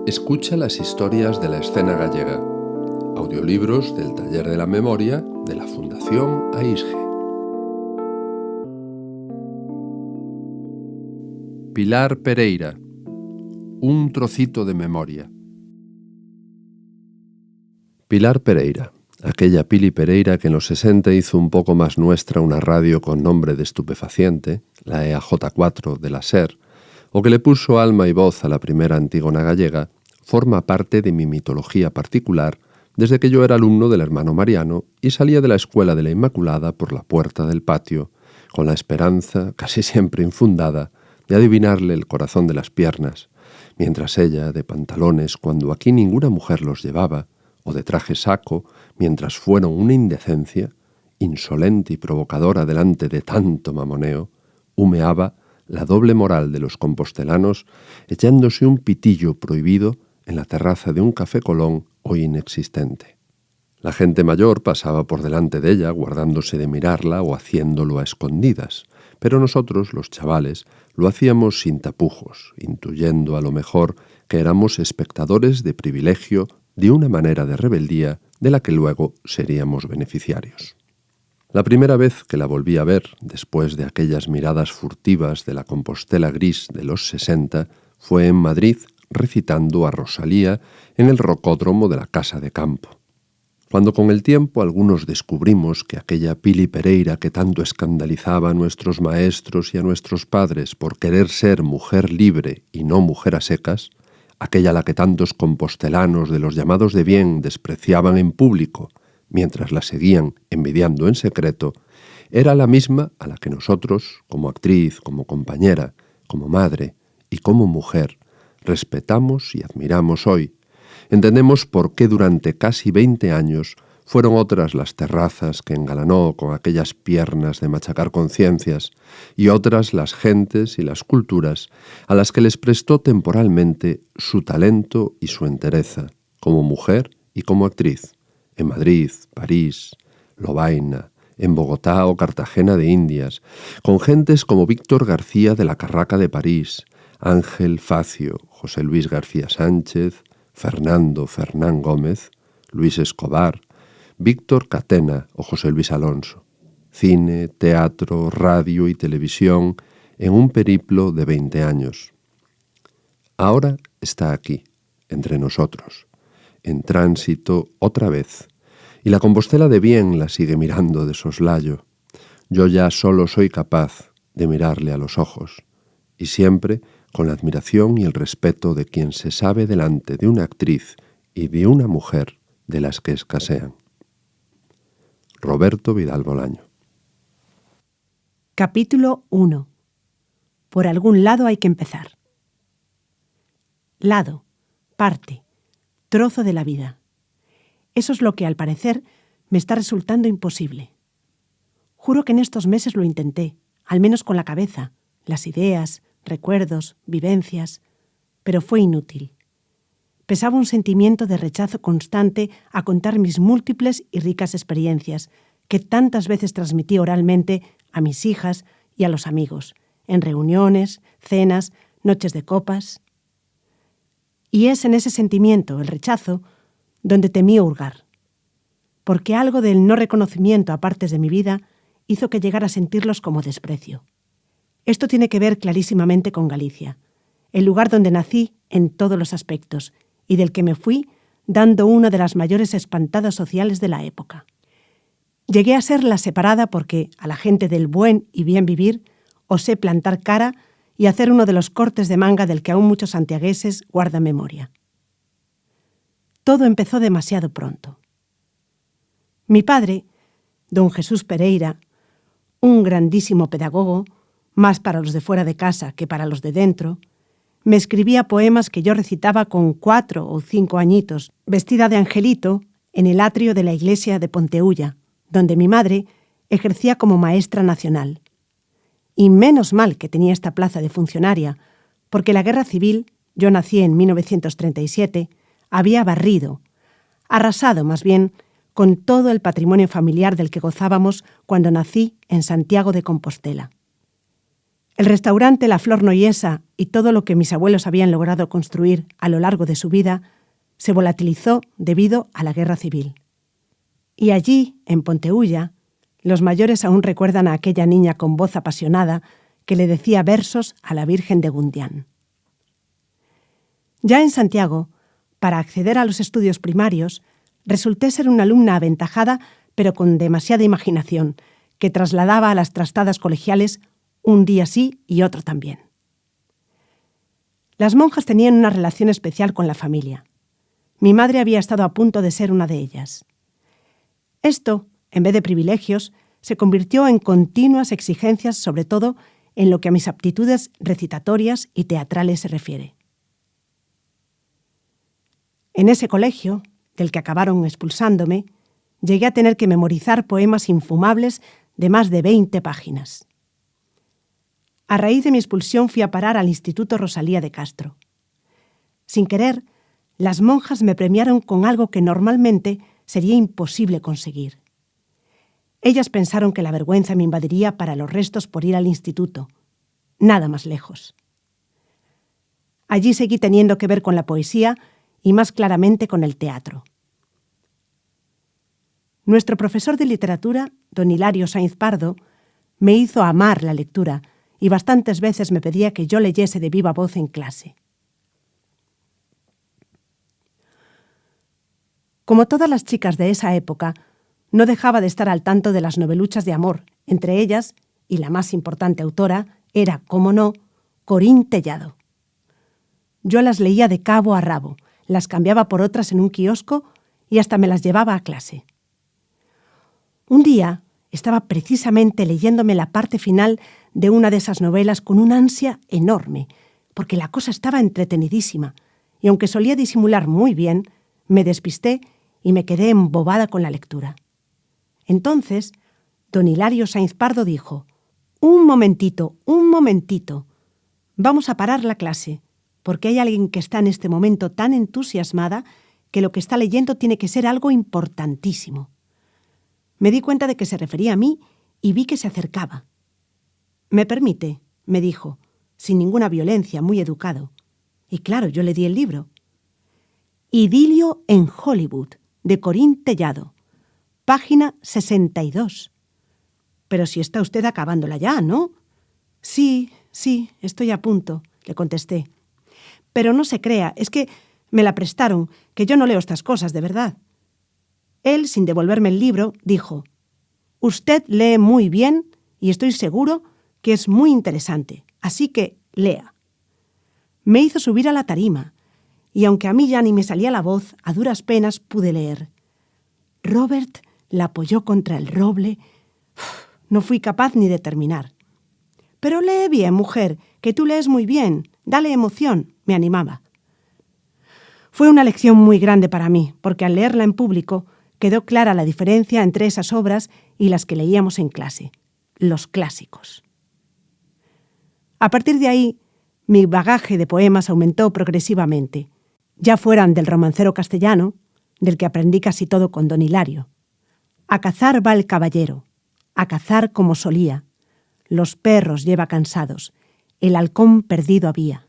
Escucha las historias de la escena gallega. Audiolibros del Taller de la Memoria de la Fundación AISGE. Pilar Pereira. Un trocito de memoria. Pilar Pereira, aquella Pili Pereira que en los 60 hizo un poco más nuestra una radio con nombre de estupefaciente, la EAJ4 de la SER, o que le puso alma y voz a la primera Antígona gallega, forma parte de mi mitología particular desde que yo era alumno del hermano Mariano y salía de la Escuela de la Inmaculada por la puerta del patio, con la esperanza, casi siempre infundada, de adivinarle el corazón de las piernas, mientras ella, de pantalones cuando aquí ninguna mujer los llevaba, o de traje saco, mientras fueron una indecencia, insolente y provocadora delante de tanto mamoneo, humeaba la doble moral de los compostelanos echándose un pitillo prohibido en la terraza de un café Colón hoy inexistente. La gente mayor pasaba por delante de ella guardándose de mirarla o haciéndolo a escondidas, pero nosotros, los chavales, lo hacíamos sin tapujos, intuyendo a lo mejor que éramos espectadores de privilegio de una manera de rebeldía de la que luego seríamos beneficiarios. La primera vez que la volví a ver, después de aquellas miradas furtivas de la Compostela gris de los 60, fue en Madrid recitando a Rosalía en el rocódromo de la Casa de Campo. Cuando con el tiempo algunos descubrimos que aquella Pili Pereira que tanto escandalizaba a nuestros maestros y a nuestros padres por querer ser mujer libre y no mujer a secas, aquella a la que tantos compostelanos de los llamados de bien despreciaban en público, mientras la seguían envidiando en secreto, era la misma a la que nosotros, como actriz, como compañera, como madre y como mujer, respetamos y admiramos hoy. Entendemos por qué durante casi 20 años fueron otras las terrazas que engalanó con aquellas piernas de machacar conciencias y otras las gentes y las culturas a las que les prestó temporalmente su talento y su entereza, como mujer y como actriz. En Madrid, París, Lovaina, en Bogotá o Cartagena de Indias, con gentes como Víctor García de la Carraca de París, Ángel Facio, José Luis García Sánchez, Fernando Fernán Gómez, Luis Escobar, Víctor Catena o José Luis Alonso. Cine, teatro, radio y televisión en un periplo de 20 años. Ahora está aquí, entre nosotros, en tránsito otra vez, y la Compostela de bien la sigue mirando de soslayo. Yo ya solo soy capaz de mirarle a los ojos, y siempre con la admiración y el respeto de quien se sabe delante de una actriz y de una mujer de las que escasean. Roberto Vidal Bolaño. Capítulo 1. Por algún lado hay que empezar. Lado, parte, trozo de la vida. Eso es lo que, al parecer, me está resultando imposible. Juro que en estos meses lo intenté, al menos con la cabeza, las ideas, recuerdos, vivencias, pero fue inútil. Pesaba un sentimiento de rechazo constante a contar mis múltiples y ricas experiencias, que tantas veces transmití oralmente a mis hijas y a los amigos, en reuniones, cenas, noches de copas. Y es en ese sentimiento, el rechazo, donde temí hurgar, porque algo del no reconocimiento a partes de mi vida hizo que llegara a sentirlos como desprecio. Esto tiene que ver clarísimamente con Galicia, el lugar donde nací en todos los aspectos y del que me fui dando una de las mayores espantadas sociales de la época. Llegué a ser la separada porque, a la gente del buen y bien vivir, osé plantar cara y hacer uno de los cortes de manga del que aún muchos santiagueses guardan memoria. Todo empezó demasiado pronto. Mi padre, don Jesús Pereira, un grandísimo pedagogo, más para los de fuera de casa que para los de dentro, me escribía poemas que yo recitaba con 4 o 5 añitos, vestida de angelito, en el atrio de la iglesia de Ponteulla, donde mi madre ejercía como maestra nacional. Y menos mal que tenía esta plaza de funcionaria, porque la guerra civil, yo nací en 1937, había barrido, arrasado más bien, con todo el patrimonio familiar del que gozábamos cuando nací en Santiago de Compostela. El restaurante La Flor Noyesa y todo lo que mis abuelos habían logrado construir a lo largo de su vida se volatilizó debido a la guerra civil. Y allí, en Ponteúlla, los mayores aún recuerdan a aquella niña con voz apasionada que le decía versos a la Virgen de Gundián. Ya en Santiago, para acceder a los estudios primarios, resulté ser una alumna aventajada, pero con demasiada imaginación, que trasladaba a las trastadas colegiales un día sí y otro también. Las monjas tenían una relación especial con la familia. Mi madre había estado a punto de ser una de ellas. Esto, en vez de privilegios, se convirtió en continuas exigencias, sobre todo en lo que a mis aptitudes recitatorias y teatrales se refiere. En ese colegio, del que acabaron expulsándome, llegué a tener que memorizar poemas infumables de más de 20 páginas. A raíz de mi expulsión fui a parar al Instituto Rosalía de Castro. Sin querer, las monjas me premiaron con algo que normalmente sería imposible conseguir. Ellas pensaron que la vergüenza me invadiría para los restos por ir al instituto. Nada más lejos. Allí seguí teniendo que ver con la poesía y más claramente con el teatro. Nuestro profesor de literatura, don Hilario Sainz Pardo, me hizo amar la lectura y bastantes veces me pedía que yo leyese de viva voz en clase. Como todas las chicas de esa época, no dejaba de estar al tanto de las noveluchas de amor. Entre ellas, y la más importante autora, era, cómo no, Corín Tellado. Yo las leía de cabo a rabo, las cambiaba por otras en un kiosco y hasta me las llevaba a clase. Un día estaba precisamente leyéndome la parte final de una de esas novelas con una ansia enorme, porque la cosa estaba entretenidísima, y aunque solía disimular muy bien, me despisté y me quedé embobada con la lectura. Entonces, don Hilario Sainz Pardo dijo: un momentito, vamos a parar la clase, porque hay alguien que está en este momento tan entusiasmada que lo que está leyendo tiene que ser algo importantísimo. Me di cuenta de que se refería a mí y vi que se acercaba. «¿Me permite?», me dijo, sin ninguna violencia, muy educado. Y claro, yo le di el libro. Idilio en Hollywood, de Corín Tellado, página 62. «Pero si está usted acabándola ya, ¿no?». Sí, estoy a punto», le contesté. «Pero no se crea, es que me la prestaron, que yo no leo estas cosas, de verdad». Él, sin devolverme el libro, dijo: «Usted lee muy bien y estoy seguro que es muy interesante, así que lea». Me hizo subir a la tarima, y aunque a mí ya ni me salía la voz, a duras penas pude leer. Robert la apoyó contra el roble. No fui capaz ni de terminar. «Pero lee bien, mujer, que tú lees muy bien, dale emoción», me animaba. Fue una lección muy grande para mí, porque al leerla en público quedó clara la diferencia entre esas obras y las que leíamos en clase, los clásicos. A partir de ahí, mi bagaje de poemas aumentó progresivamente, ya fueran del romancero castellano, del que aprendí casi todo con don Hilario. A cazar va el caballero, a cazar como solía, los perros lleva cansados, el halcón perdido había.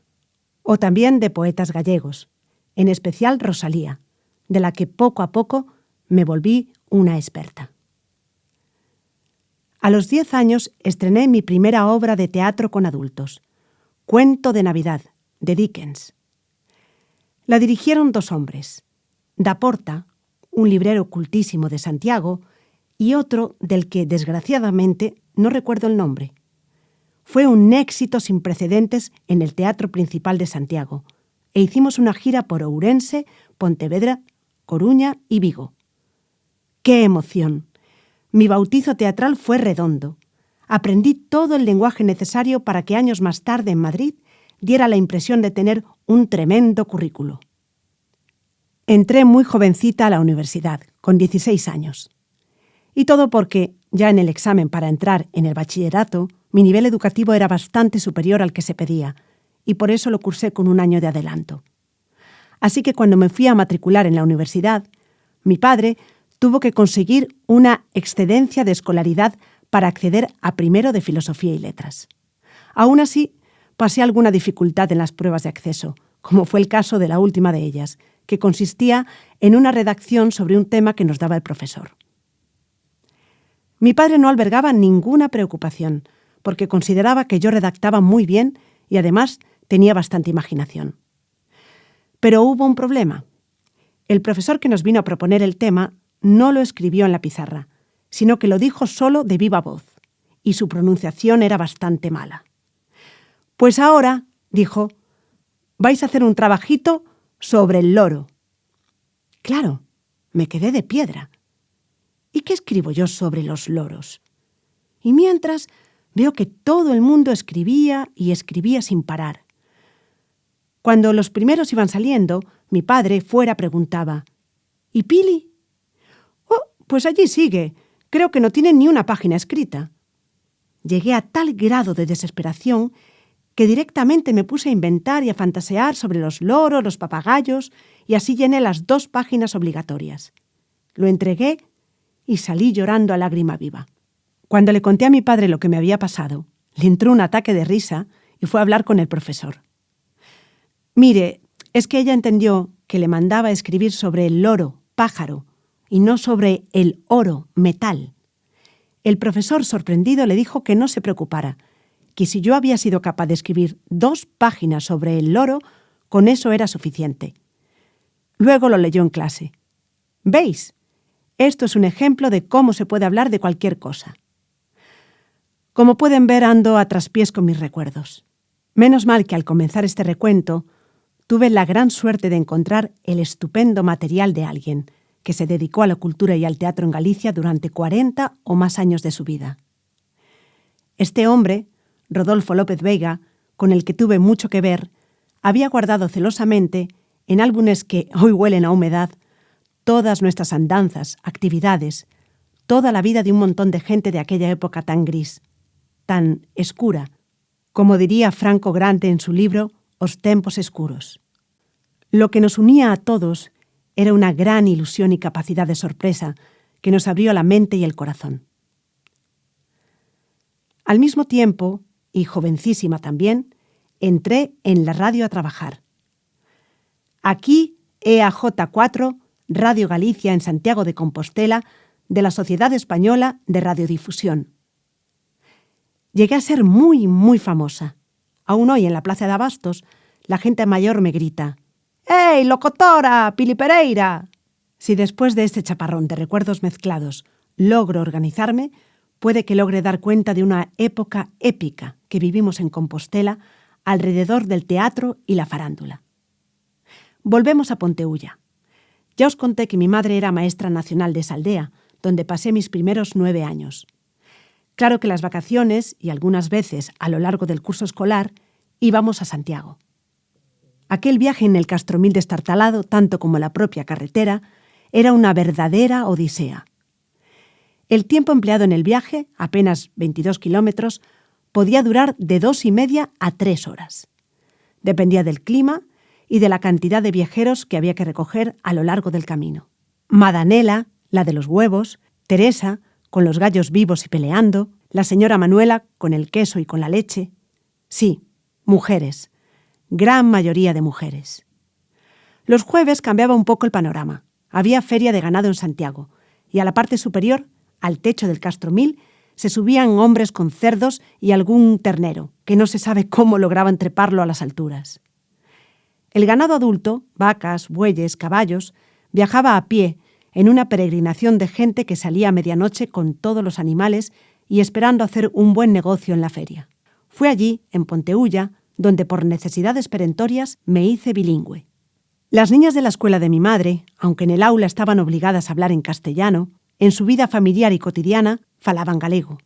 O también de poetas gallegos, en especial Rosalía, de la que poco a poco me volví una experta. A los 10 años estrené mi primera obra de teatro con adultos, Cuento de Navidad, de Dickens. La dirigieron 2 hombres, Da Porta, un librero cultísimo de Santiago, y otro del que, desgraciadamente, no recuerdo el nombre. Fue un éxito sin precedentes en el Teatro Principal de Santiago, e hicimos una gira por Ourense, Pontevedra, Coruña y Vigo. ¡Qué emoción! Mi bautizo teatral fue redondo. Aprendí todo el lenguaje necesario para que años más tarde en Madrid diera la impresión de tener un tremendo currículo. Entré muy jovencita a la universidad, con 16 años. Y todo porque, ya en el examen para entrar en el bachillerato, mi nivel educativo era bastante superior al que se pedía, y por eso lo cursé con un año de adelanto. Así que cuando me fui a matricular en la universidad, mi padre tuvo que conseguir una excedencia de escolaridad para acceder a primero de Filosofía y Letras. Aún así, pasé alguna dificultad en las pruebas de acceso, como fue el caso de la última de ellas, que consistía en una redacción sobre un tema que nos daba el profesor. Mi padre no albergaba ninguna preocupación, porque consideraba que yo redactaba muy bien y además tenía bastante imaginación. Pero hubo un problema. El profesor que nos vino a proponer el tema no lo escribió en la pizarra, sino que lo dijo solo de viva voz, y su pronunciación era bastante mala. Pues ahora, dijo, vais a hacer un trabajito sobre el loro. Claro, me quedé de piedra. ¿Y qué escribo yo sobre los loros? Y mientras veo que todo el mundo escribía y escribía sin parar. Cuando los primeros iban saliendo, mi padre fuera preguntaba, ¿y Pili? Oh, pues allí sigue. Creo que no tiene ni una página escrita. Llegué a tal grado de desesperación que directamente me puse a inventar y a fantasear sobre los loros, los papagayos, y así llené las 2 páginas obligatorias. Lo entregué y salí llorando a lágrima viva. Cuando le conté a mi padre lo que me había pasado, le entró un ataque de risa y fue a hablar con el profesor. Mire, es que ella entendió que le mandaba escribir sobre el loro, pájaro, y no sobre el oro, metal. El profesor, sorprendido, le dijo que no se preocupara, que si yo había sido capaz de escribir 2 páginas sobre el loro, con eso era suficiente. Luego lo leyó en clase. ¿Veis? Esto es un ejemplo de cómo se puede hablar de cualquier cosa. Como pueden ver, ando a traspiés con mis recuerdos. Menos mal que al comenzar este recuento, tuve la gran suerte de encontrar el estupendo material de alguien que se dedicó a la cultura y al teatro en Galicia durante 40 o más años de su vida. Este hombre, Rodolfo López Veiga, con el que tuve mucho que ver, había guardado celosamente, en álbumes que hoy huelen a humedad, todas nuestras andanzas, actividades, toda la vida de un montón de gente de aquella época tan gris, tan escura, como diría Franco Grande en su libro Os tempos escuros. Lo que nos unía a todos era una gran ilusión y capacidad de sorpresa que nos abrió la mente y el corazón. Al mismo tiempo, y jovencísima también, entré en la radio a trabajar. Aquí, EAJ4, Radio Galicia en Santiago de Compostela, de la Sociedad Española de Radiodifusión. Llegué a ser muy, muy famosa. Aún hoy en la Plaza de Abastos, la gente mayor me grita «¡Ey, locutora, Pili Pereira!». Si después de este chaparrón de recuerdos mezclados logro organizarme, puede que logre dar cuenta de una época épica que vivimos en Compostela alrededor del teatro y la farándula. Volvemos a Ponteulla. Ya os conté que mi madre era maestra nacional de esa aldea, donde pasé mis primeros 9 años. Claro que las vacaciones, y algunas veces a lo largo del curso escolar, íbamos a Santiago. Aquel viaje en el Castromil destartalado, tanto como la propia carretera, era una verdadera odisea. El tiempo empleado en el viaje, apenas 22 kilómetros, podía durar de 2,5 a 3 horas. Dependía del clima y de la cantidad de viajeros que había que recoger a lo largo del camino. Madanela, la de los huevos, Teresa, con los gallos vivos y peleando, la señora Manuela, con el queso y con la leche. Sí, mujeres, gran mayoría de mujeres. Los jueves cambiaba un poco el panorama. Había feria de ganado en Santiago, y a la parte superior, al techo del Castromil, se subían hombres con cerdos y algún ternero, que no se sabe cómo lograban treparlo a las alturas. El ganado adulto, vacas, bueyes, caballos, viajaba a pie en una peregrinación de gente que salía a medianoche con todos los animales y esperando hacer un buen negocio en la feria. Fue allí, en Ponteulla, donde por necesidades perentorias me hice bilingüe. Las niñas de la escuela de mi madre, aunque en el aula estaban obligadas a hablar en castellano, en su vida familiar y cotidiana falaban galego.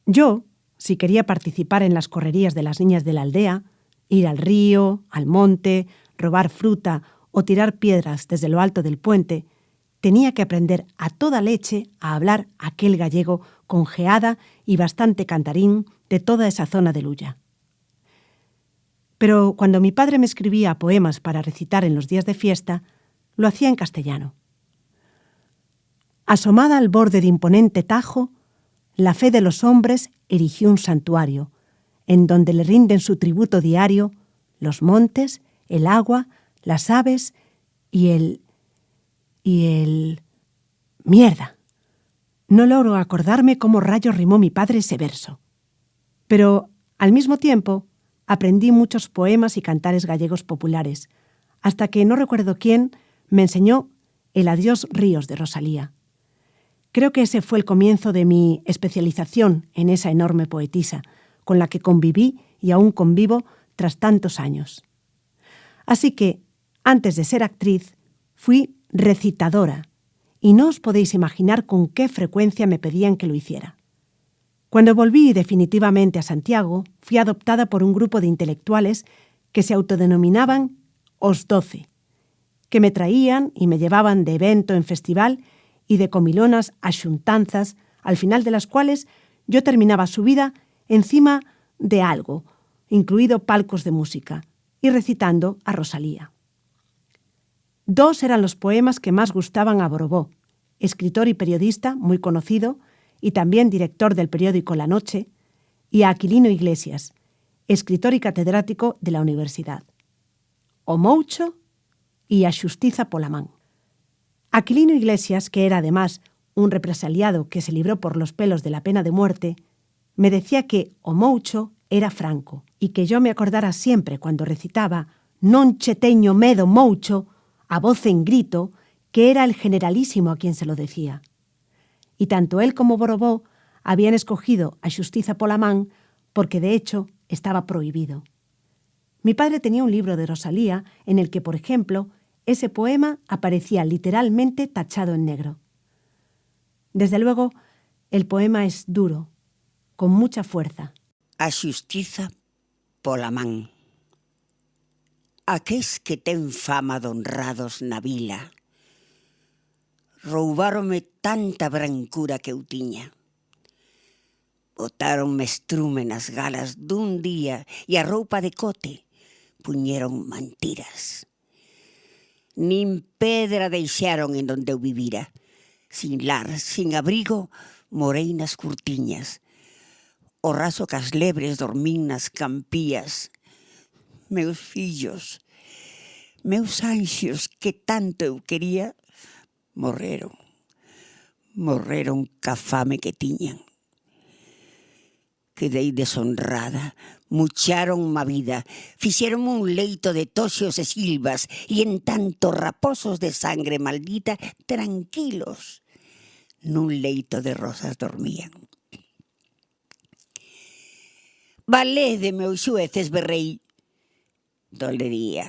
Yo, si quería participar en las correrías de las niñas de la aldea, ir al río, al monte, robar fruta o tirar piedras desde lo alto del puente, tenía que aprender a toda leche a hablar aquel gallego con geada y bastante cantarín de toda esa zona de Lulla. Pero cuando mi padre me escribía poemas para recitar en los días de fiesta, lo hacía en castellano. Asomada al borde de imponente Tajo, la fe de los hombres erigió un santuario, en donde le rinden su tributo diario los montes, el agua, las aves y el... Mierda. No logro acordarme cómo rayos rimó mi padre ese verso. Pero, al mismo tiempo, aprendí muchos poemas y cantares gallegos populares, hasta que no recuerdo quién me enseñó el Adiós Ríos de Rosalía. Creo que ese fue el comienzo de mi especialización en esa enorme poetisa, con la que conviví y aún convivo tras tantos años. Así que, antes de ser actriz, fui recitadora, y no os podéis imaginar con qué frecuencia me pedían que lo hiciera. Cuando volví definitivamente a Santiago, fui adoptada por un grupo de intelectuales que se autodenominaban Os 12, que me traían y me llevaban de evento en festival y de comilonas a xuntanzas, al final de las cuales yo terminaba subida encima de algo, incluido palcos de música, y recitando a Rosalía. 2 eran los poemas que más gustaban a Borobó, escritor y periodista muy conocido y también director del periódico La Noche, y a Aquilino Iglesias, escritor y catedrático de la universidad. O Moucho y a Xustiza pola man. Aquilino Iglesias, que era además un represaliado que se libró por los pelos de la pena de muerte, me decía que o Moucho era Franco y que yo me acordara siempre cuando recitaba «Non che teño medo, Moucho», a voz en grito, que era el generalísimo a quien se lo decía. Y tanto él como Borobó habían escogido a Xustiza pola man porque, de hecho, estaba prohibido. Mi padre tenía un libro de Rosalía en el que, por ejemplo, ese poema aparecía literalmente tachado en negro. Desde luego, el poema es duro, con mucha fuerza. A xustiza pola man. Aqués que ten fama de honrados na vila roubáronme tanta brancura que eu tiña. Botáronme estrume nas galas dun día e a roupa de cote puñeron mentiras. Nin pedra deixaron en donde eu vivira. Sin lar, sin abrigo, morei nas curtiñas. O raso cas lebres dormín nas campías. Meus fillos, meus anxos que tanto eu quería, morreron. Morreron ca fame que tiñan. Quedei deshonrada, mucharon ma vida, fixeron un leito de toxos e silvas, e en tanto raposos de sangre maldita, tranquilos, nun leito de rosas dormían. Valede, meus xueces, berrei. Dolería.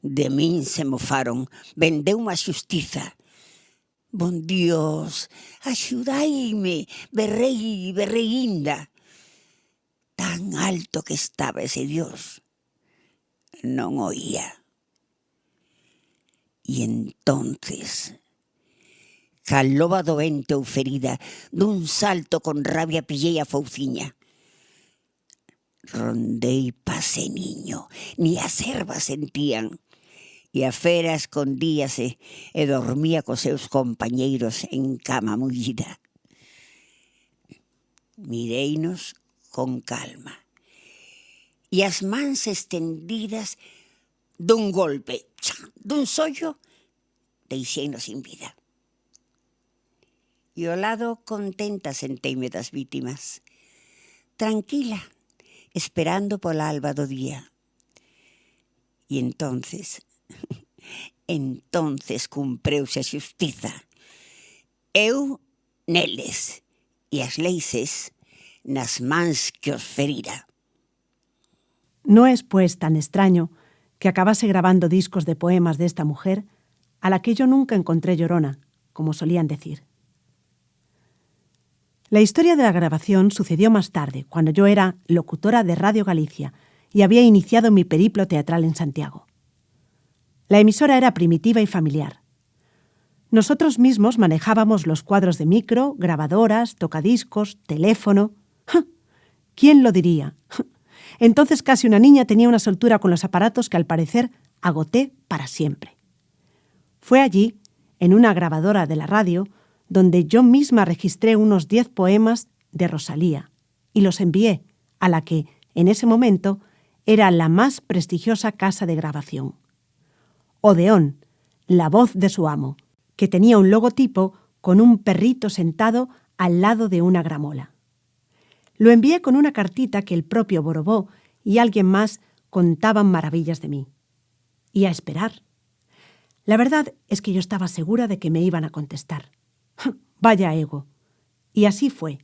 De min se mofaron, vendeume a xustiza. Bon Dios, axudaime, berrei inda. Tan alto que estaba ese Dios, non oía. E entonces, cal loba doente ou ferida, dun salto con rabia pillei a fouciña. Rondei pase niño, ni as ervas sentían, e a fera escondíase e dormía cos seus compañeiros en cama mullida. Mireinos con calma, e as mans estendidas dun golpe, dun sollo, deixeinos sin vida. E ao lado contenta senteime das vítimas, tranquila, esperando pola alba do día. E entonces cumpreuse a xustiza. Eu neles e as leixes nas mans que os ferira. No es, pues, tan extraño que acabase grabando discos de poemas de esta mujer, a la que yo nunca encontré llorona, como solían decir. La historia de la grabación sucedió más tarde, cuando yo era locutora de Radio Galicia y había iniciado mi periplo teatral en Santiago. La emisora era primitiva y familiar. Nosotros mismos manejábamos los cuadros de micro, grabadoras, tocadiscos, teléfono. ¡Ja! ¿Quién lo diría? Entonces casi una niña tenía una soltura con los aparatos que al parecer agoté para siempre. Fue allí, en una grabadora de la radio, donde yo misma registré unos 10 poemas de Rosalía y los envié, a la que, en ese momento, era la más prestigiosa casa de grabación. Odeón, la voz de su amo, que tenía un logotipo con un perrito sentado al lado de una gramola. Lo envié con una cartita que el propio Borobó y alguien más contaban maravillas de mí. Y a esperar. La verdad es que yo estaba segura de que me iban a contestar. Vaya ego. Y así fue.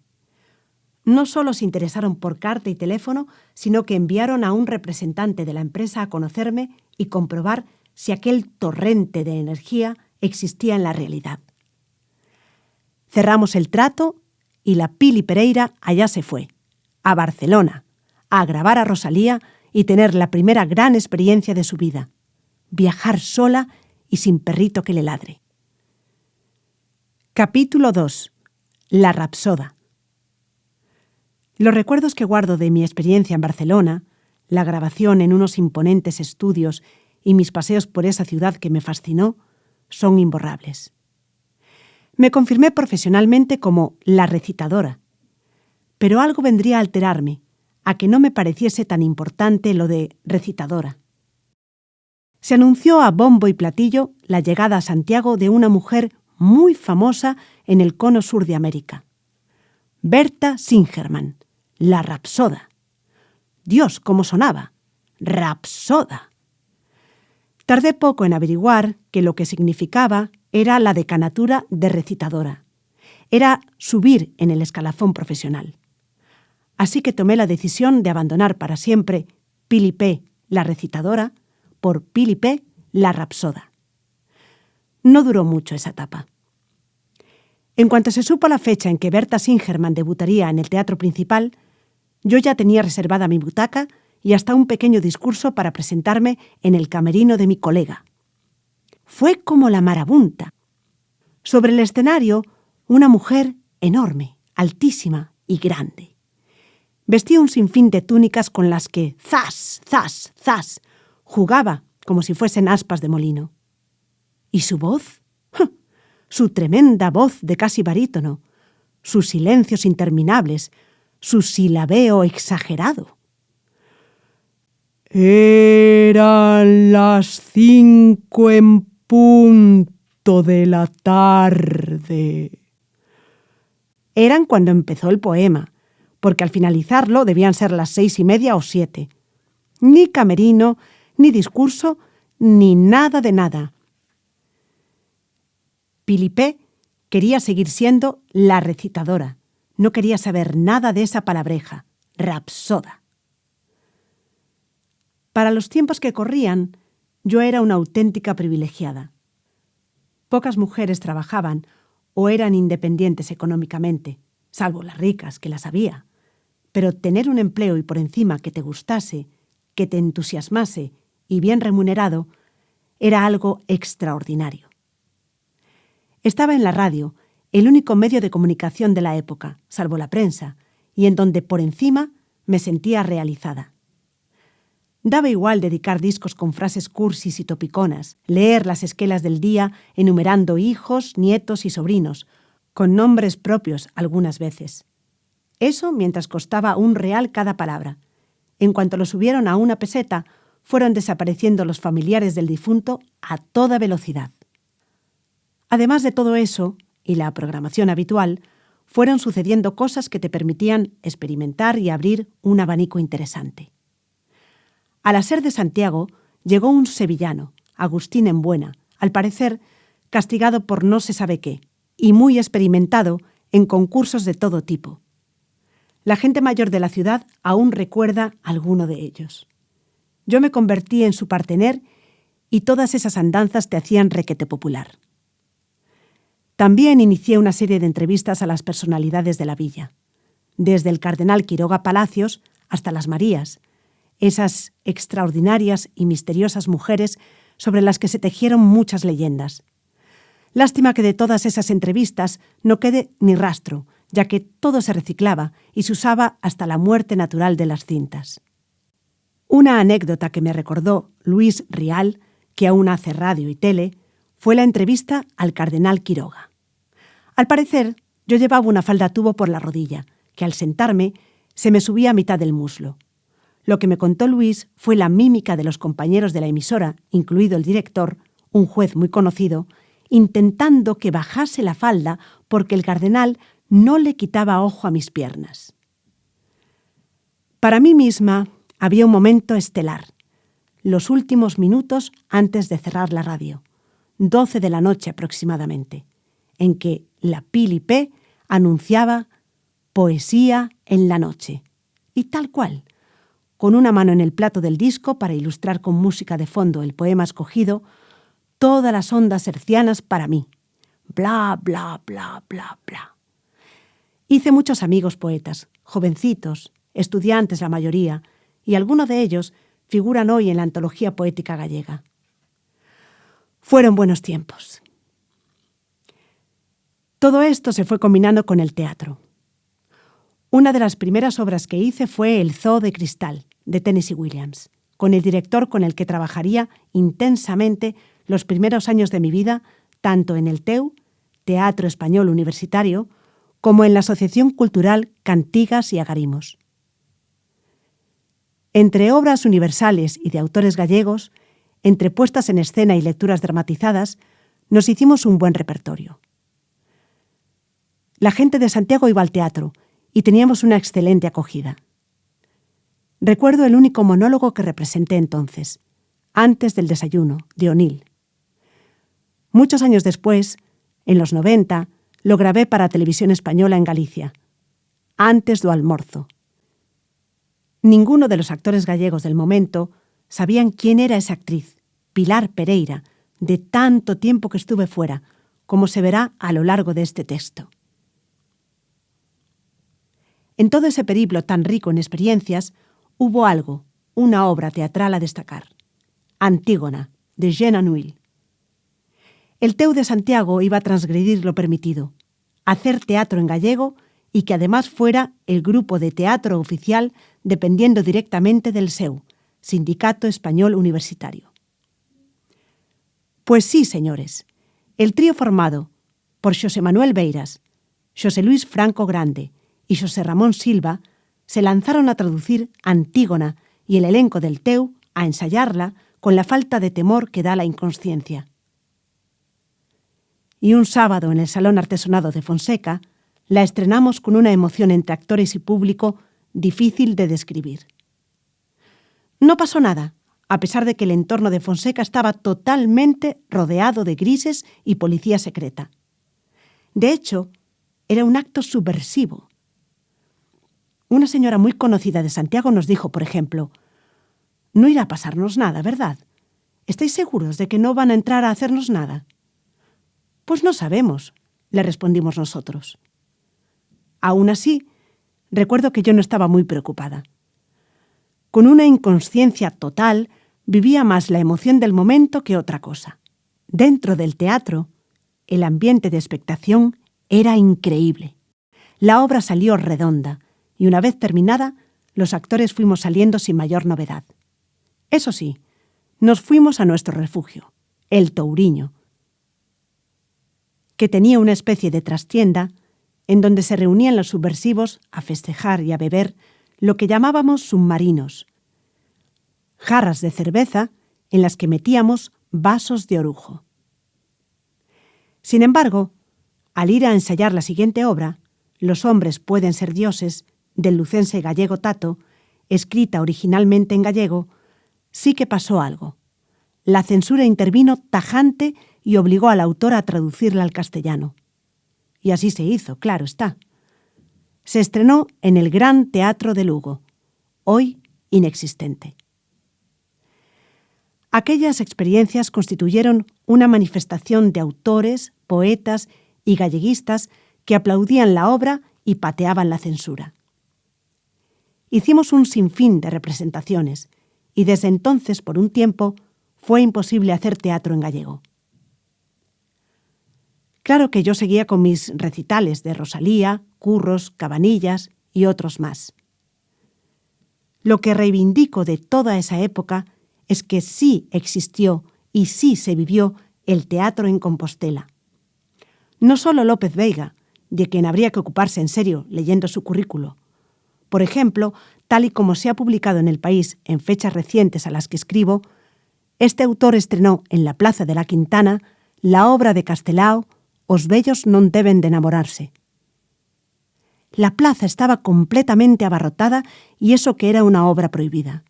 No solo se interesaron por carta y teléfono, sino que enviaron a un representante de la empresa a conocerme y comprobar si aquel torrente de energía existía en la realidad. Cerramos el trato y la Pili Pereira allá se fue, a Barcelona, a grabar a Rosalía y tener la primera gran experiencia de su vida, viajar sola y sin perrito que le ladre. Capítulo 2. La Rapsoda. Los recuerdos que guardo de mi experiencia en Barcelona, la grabación en unos imponentes estudios y mis paseos por esa ciudad que me fascinó, son imborrables. Me confirmé profesionalmente como la recitadora, pero algo vendría a alterarme, a que no me pareciese tan importante lo de recitadora. Se anunció a bombo y platillo la llegada a Santiago de una mujer muy famosa en el cono sur de América. Berta Singerman, la Rapsoda. Dios, cómo sonaba. Rapsoda. Tardé poco en averiguar que lo que significaba era la decanatura de recitadora. Era subir en el escalafón profesional. Así que tomé la decisión de abandonar para siempre Pili P, la recitadora, por Pili P, la Rapsoda. No duró mucho esa etapa. En cuanto se supo la fecha en que Berta Singerman debutaría en el Teatro Principal, yo ya tenía reservada mi butaca y hasta un pequeño discurso para presentarme en el camerino de mi colega. Fue como la marabunta. Sobre el escenario, una mujer enorme, altísima y grande. Vestía un sinfín de túnicas con las que, ¡zas, zas, zas!, jugaba como si fuesen aspas de molino. ¿Y su voz? Su tremenda voz de casi barítono, sus silencios interminables, su silabeo exagerado. Eran las 5 en punto de la tarde. Eran cuando empezó el poema, porque al finalizarlo debían ser las 6:30 o 7. Ni camerino, ni discurso, ni nada de nada. Pili P quería seguir siendo la recitadora. No quería saber nada de esa palabreja, rapsoda. Para los tiempos que corrían, yo era una auténtica privilegiada. Pocas mujeres trabajaban o eran independientes económicamente, salvo las ricas, que las había. Pero tener un empleo y por encima que te gustase, que te entusiasmase y bien remunerado, era algo extraordinario. Estaba en la radio, el único medio de comunicación de la época, salvo la prensa, y en donde por encima me sentía realizada. Daba igual dedicar discos con frases cursis y topiconas, leer las esquelas del día enumerando hijos, nietos y sobrinos, con nombres propios algunas veces. Eso mientras costaba £1 cada palabra. En cuanto lo subieron a 1 peseta, fueron desapareciendo los familiares del difunto a toda velocidad. Además de todo eso, y la programación habitual, fueron sucediendo cosas que te permitían experimentar y abrir un abanico interesante. A la SER de Santiago llegó un sevillano, Agustín Embuena, al parecer castigado por no se sabe qué, y muy experimentado en concursos de todo tipo. La gente mayor de la ciudad aún recuerda alguno de ellos. Yo me convertí en su partener y todas esas andanzas te hacían requete popular. También inicié una serie de entrevistas a las personalidades de la villa, desde el cardenal Quiroga Palacios hasta las Marías, esas extraordinarias y misteriosas mujeres sobre las que se tejieron muchas leyendas. Lástima que de todas esas entrevistas no quede ni rastro, ya que todo se reciclaba y se usaba hasta la muerte natural de las cintas. Una anécdota que me recordó Luis Rial, que aún hace radio y tele, fue la entrevista al cardenal Quiroga. Al parecer, yo llevaba una falda tubo por la rodilla, que al sentarme se me subía a mitad del muslo. Lo que me contó Luis fue la mímica de los compañeros de la emisora, incluido el director, un juez muy conocido, intentando que bajase la falda porque el cardenal no le quitaba ojo a mis piernas. Para mí misma había un momento estelar, los últimos minutos antes de cerrar la radio, 12 de la noche aproximadamente, en que la Pili P anunciaba poesía en la noche. Y tal cual, con una mano en el plato del disco para ilustrar con música de fondo el poema escogido, todas las ondas hercianas para mí. Bla, bla, bla, bla, bla. Hice muchos amigos poetas, jovencitos, estudiantes la mayoría, y algunos de ellos figuran hoy en la antología poética gallega. Fueron buenos tiempos. Todo esto se fue combinando con el teatro. Una de las primeras obras que hice fue El Zoo de Cristal, de Tennessee Williams, con el director con el que trabajaría intensamente los primeros años de mi vida, tanto en el TEU, Teatro Español Universitario, como en la Asociación Cultural Cantigas y Agarimos. Entre obras universales y de autores gallegos, entre puestas en escena y lecturas dramatizadas, nos hicimos un buen repertorio. La gente de Santiago iba al teatro y teníamos una excelente acogida. Recuerdo el único monólogo que representé entonces, Antes del desayuno, de O'Neill. Muchos años después, en los 90, lo grabé para Televisión Española en Galicia, Antes do almorzo. Ninguno de los actores gallegos del momento sabían quién era esa actriz, Pilar Pereira, de tanto tiempo que estuve fuera, como se verá a lo largo de este texto. En todo ese periplo tan rico en experiencias, hubo algo, una obra teatral a destacar. Antígona, de Jean Anouilh. El TEU de Santiago iba a transgredir lo permitido, hacer teatro en gallego y que además fuera el grupo de teatro oficial dependiendo directamente del SEU, Sindicato Español Universitario. Pues sí, señores, el trío formado por Xosé Manuel Beiras, Xosé Luis Franco Grande y Xosé Ramón Silva se lanzaron a traducir Antígona y el elenco del TEU a ensayarla con la falta de temor que da la inconsciencia. Y un sábado en el Salón Artesonado de Fonseca la estrenamos con una emoción entre actores y público difícil de describir. No pasó nada, a pesar de que el entorno de Fonseca estaba totalmente rodeado de grises y policía secreta. De hecho, era un acto subversivo. Una señora muy conocida de Santiago nos dijo, por ejemplo, «No irá a pasarnos nada, ¿verdad? ¿Estáis seguros de que no van a entrar a hacernos nada?» «Pues no sabemos», le respondimos nosotros. Aún así, recuerdo que yo no estaba muy preocupada. Con una inconsciencia total, vivía más la emoción del momento que otra cosa. Dentro del teatro, el ambiente de expectación era increíble. La obra salió redonda y una vez terminada, los actores fuimos saliendo sin mayor novedad. Eso sí, nos fuimos a nuestro refugio, el Touriño, que tenía una especie de trastienda en donde se reunían los subversivos a festejar y a beber lo que llamábamos submarinos, jarras de cerveza en las que metíamos vasos de orujo. Sin embargo, al ir a ensayar la siguiente obra, Los hombres pueden ser dioses, del lucense gallego Tato, escrita originalmente en gallego, sí que pasó algo. La censura intervino tajante y obligó al autor a traducirla al castellano. Y así se hizo, claro está. Se estrenó en el Gran Teatro de Lugo, hoy inexistente. Aquellas experiencias constituyeron una manifestación de autores, poetas y galleguistas que aplaudían la obra y pateaban la censura. Hicimos un sinfín de representaciones y desde entonces, por un tiempo, fue imposible hacer teatro en gallego. Claro que yo seguía con mis recitales de Rosalía, Curros, Cabanillas y otros más. Lo que reivindico de toda esa época es que sí existió y sí se vivió el teatro en Compostela. No solo López Veiga, de quien habría que ocuparse en serio leyendo su currículo, Por ejemplo, tal y como se ha publicado en El País en fechas recientes a las que escribo, este autor estrenó en la Plaza de la Quintana la obra de Castelao Os vellos non deben de enamorarse. La plaza estaba completamente abarrotada y eso que era una obra prohibida.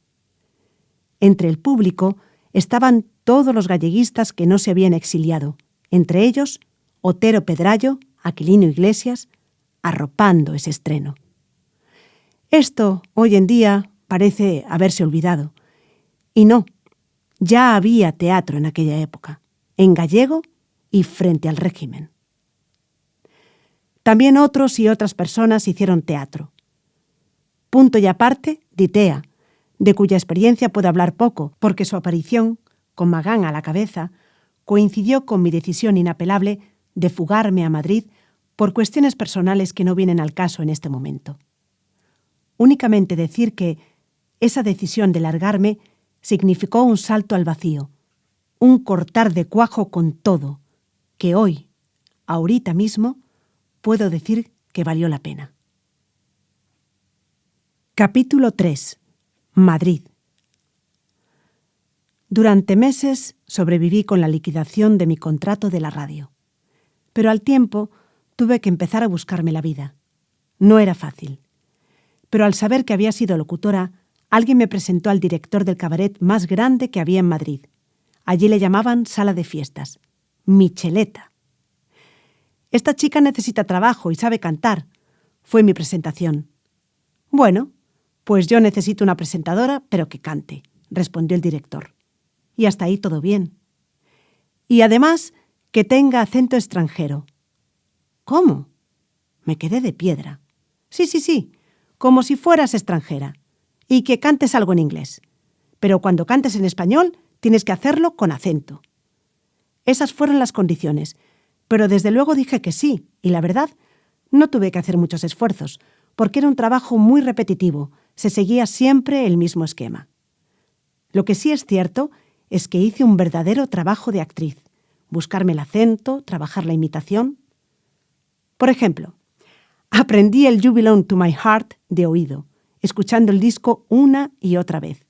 Entre el público estaban todos los galleguistas que no se habían exiliado, entre ellos Otero Pedrayo, Aquilino Iglesias, arropando ese estreno. Esto, hoy en día, parece haberse olvidado. Y no, ya había teatro en aquella época, en gallego y frente al régimen. También otros y otras personas hicieron teatro. Punto y aparte, Ditea, de cuya experiencia puedo hablar poco, porque su aparición, con Magán a la cabeza, coincidió con mi decisión inapelable de fugarme a Madrid por cuestiones personales que no vienen al caso en este momento. Únicamente decir que esa decisión de largarme significó un salto al vacío, un cortar de cuajo con todo, que hoy, ahorita mismo, puedo decir que valió la pena. Capítulo 3. Madrid. Durante meses sobreviví con la liquidación de mi contrato de la radio, pero al tiempo tuve que empezar a buscarme la vida. No era fácil, pero al saber que había sido locutora, alguien me presentó al director del cabaret más grande que había en Madrid. Allí le llamaban Sala de Fiestas, Micheleta. «Esta chica necesita trabajo y sabe cantar», fue mi presentación. «Bueno, pues yo necesito una presentadora, pero que cante», respondió el director. Y hasta ahí todo bien. «Y además, que tenga acento extranjero». «¿Cómo?». Me quedé de piedra. Sí, como si fueras extranjera. Y que cantes algo en inglés. Pero cuando cantes en español, tienes que hacerlo con acento». Esas fueron las condiciones, pero desde luego dije que sí, y la verdad, no tuve que hacer muchos esfuerzos, porque era un trabajo muy repetitivo, se seguía siempre el mismo esquema. Lo que sí es cierto es que hice un verdadero trabajo de actriz, buscarme el acento, trabajar la imitación. Por ejemplo, aprendí el You Belong to My Heart de oído, escuchando el disco una y otra vez.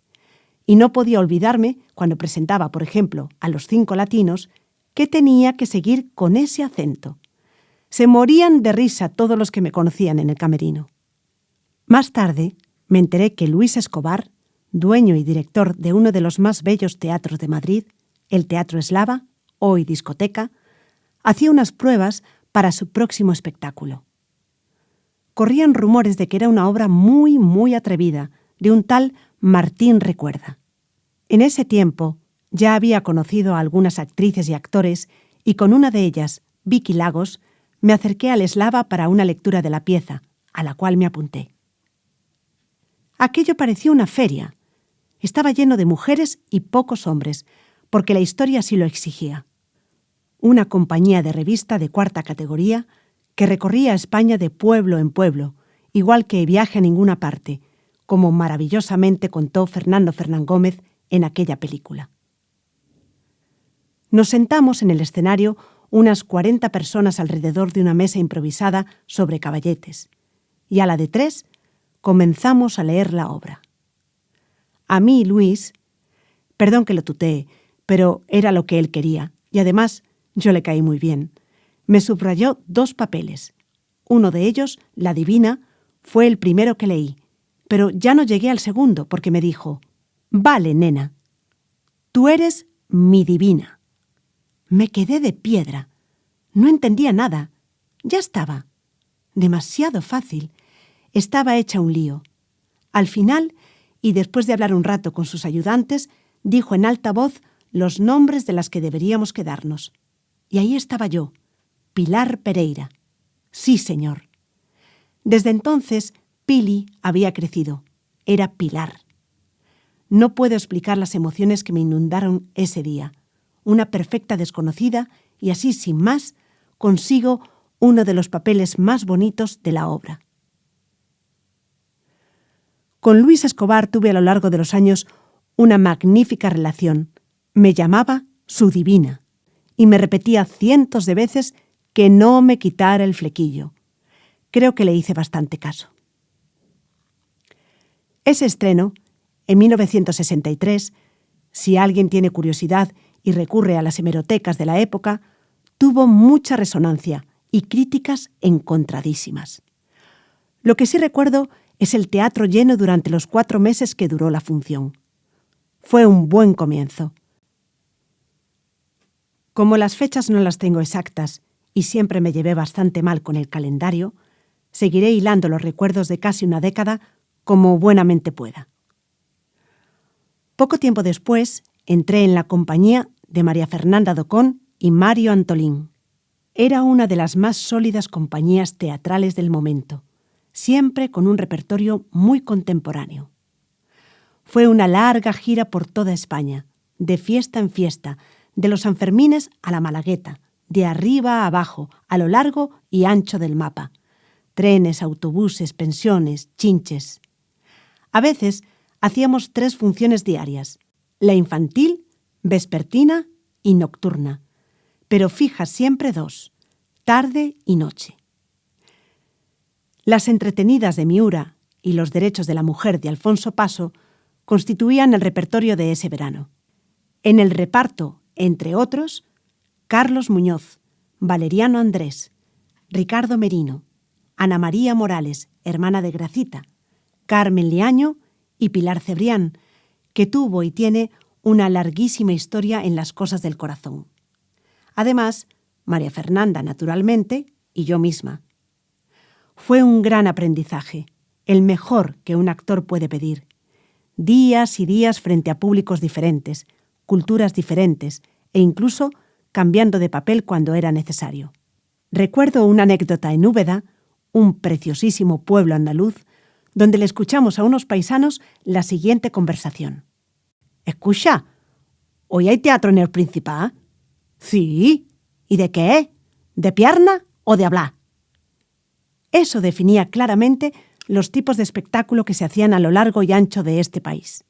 Y no podía olvidarme, cuando presentaba, por ejemplo, a Los Cinco Latinos, que tenía que seguir con ese acento. Se morían de risa todos los que me conocían en el camerino. Más tarde me enteré que Luis Escobar, dueño y director de uno de los más bellos teatros de Madrid, el Teatro Eslava, hoy discoteca, hacía unas pruebas para su próximo espectáculo. Corrían rumores de que era una obra muy atrevida, de un tal Martín Recuerda. En ese tiempo ya había conocido a algunas actrices y actores y con una de ellas, Vicky Lagos, me acerqué al Eslava para una lectura de la pieza, a la cual me apunté. Aquello parecía una feria. Estaba lleno de mujeres y pocos hombres, porque la historia así lo exigía. Una compañía de revista de cuarta categoría que recorría España de pueblo en pueblo, igual que Viaje a ninguna parte, como maravillosamente contó Fernando Fernán Gómez en aquella película. Nos sentamos en el escenario unas 40 personas alrededor de una mesa improvisada sobre caballetes, y a la de 3 comenzamos a leer la obra. A mí, Luis, perdón que lo tutee, pero era lo que él quería, y además yo le caí muy bien, me subrayó 2 papeles. Uno de ellos, La Divina, fue el primero que leí, pero ya no llegué al segundo porque me dijo: «Vale, nena, tú eres mi divina». Me quedé de piedra. No entendía nada. Ya estaba. Demasiado fácil. Estaba hecha un lío. Al final, y después de hablar un rato con sus ayudantes, dijo en alta voz los nombres de las que deberíamos quedarnos. Y ahí estaba yo, Pilar Pereira. Sí, señor. Desde entonces, Pili había crecido. Era Pilar. No puedo explicar las emociones que me inundaron ese día. Una perfecta desconocida, y así, sin más, consigo uno de los papeles más bonitos de la obra. Con Luis Escobar tuve a lo largo de los años una magnífica relación. Me llamaba su divina, y me repetía cientos de veces que no me quitara el flequillo. Creo que le hice bastante caso. Ese estreno, en 1963, si alguien tiene curiosidad y recurre a las hemerotecas de la época, tuvo mucha resonancia y críticas encontradísimas. Lo que sí recuerdo es el teatro lleno durante los 4 meses que duró la función. Fue un buen comienzo. Como las fechas no las tengo exactas y siempre me llevé bastante mal con el calendario, seguiré hilando los recuerdos de casi una década como buenamente pueda. Poco tiempo después, entré en la compañía de María Fernanda Docón y Mario Antolín. Era una de las más sólidas compañías teatrales del momento, siempre con un repertorio muy contemporáneo. Fue una larga gira por toda España, de fiesta en fiesta, de los Sanfermines a la Malagueta, de arriba a abajo, a lo largo y ancho del mapa. Trenes, autobuses, pensiones, chinches. A veces hacíamos 3 funciones diarias, la infantil, vespertina y nocturna, pero fijas siempre 2, tarde y noche. Las entretenidas de Miura y los derechos de la mujer de Alfonso Paso constituían el repertorio de ese verano. En el reparto, entre otros, Carlos Muñoz, Valeriano Andrés, Ricardo Merino, Ana María Morales, hermana de Gracita, Carmen Liaño y Pilar Cebrián, que tuvo y tiene una larguísima historia en las cosas del corazón. Además, María Fernanda, naturalmente, y yo misma. Fue un gran aprendizaje, el mejor que un actor puede pedir. Días y días frente a públicos diferentes, culturas diferentes e incluso cambiando de papel cuando era necesario. Recuerdo una anécdota en Úbeda, un preciosísimo pueblo andaluz, donde le escuchamos a unos paisanos la siguiente conversación. «Escucha, ¿hoy hay teatro en el Principal?» «Sí. ¿Y de qué? ¿De pierna o de hablar?» Eso definía claramente los tipos de espectáculo que se hacían a lo largo y ancho de este país.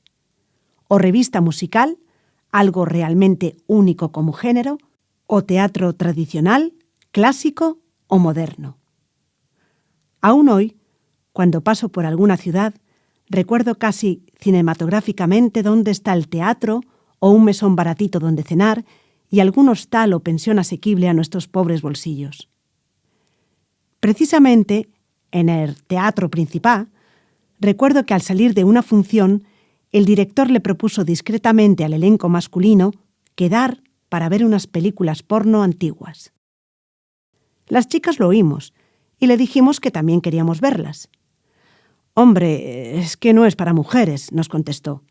O revista musical, algo realmente único como género, o teatro tradicional, clásico o moderno. Aún hoy, cuando paso por alguna ciudad, recuerdo casi cinematográficamente dónde está el teatro o un mesón baratito donde cenar y algún hostal o pensión asequible a nuestros pobres bolsillos. Precisamente, en el Teatro Principal, recuerdo que al salir de una función, el director le propuso discretamente al elenco masculino quedar para ver unas películas porno antiguas. Las chicas lo oímos y le dijimos que también queríamos verlas. «Hombre, es que no es para mujeres», nos contestó.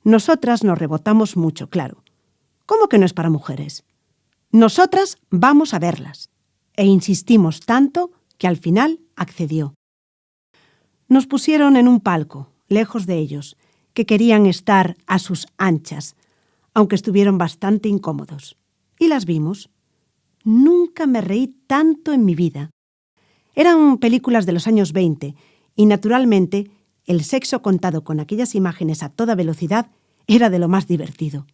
Nosotras nos rebotamos mucho, claro. «¿Cómo que no es para mujeres? Nosotras vamos a verlas». E insistimos tanto que al final accedió. Nos pusieron en un palco, lejos de ellos, que querían estar a sus anchas, aunque estuvieron bastante incómodos. Y las vimos. Nunca me reí tanto en mi vida. Eran películas de los años 20 y, naturalmente, el sexo contado con aquellas imágenes a toda velocidad era de lo más divertido.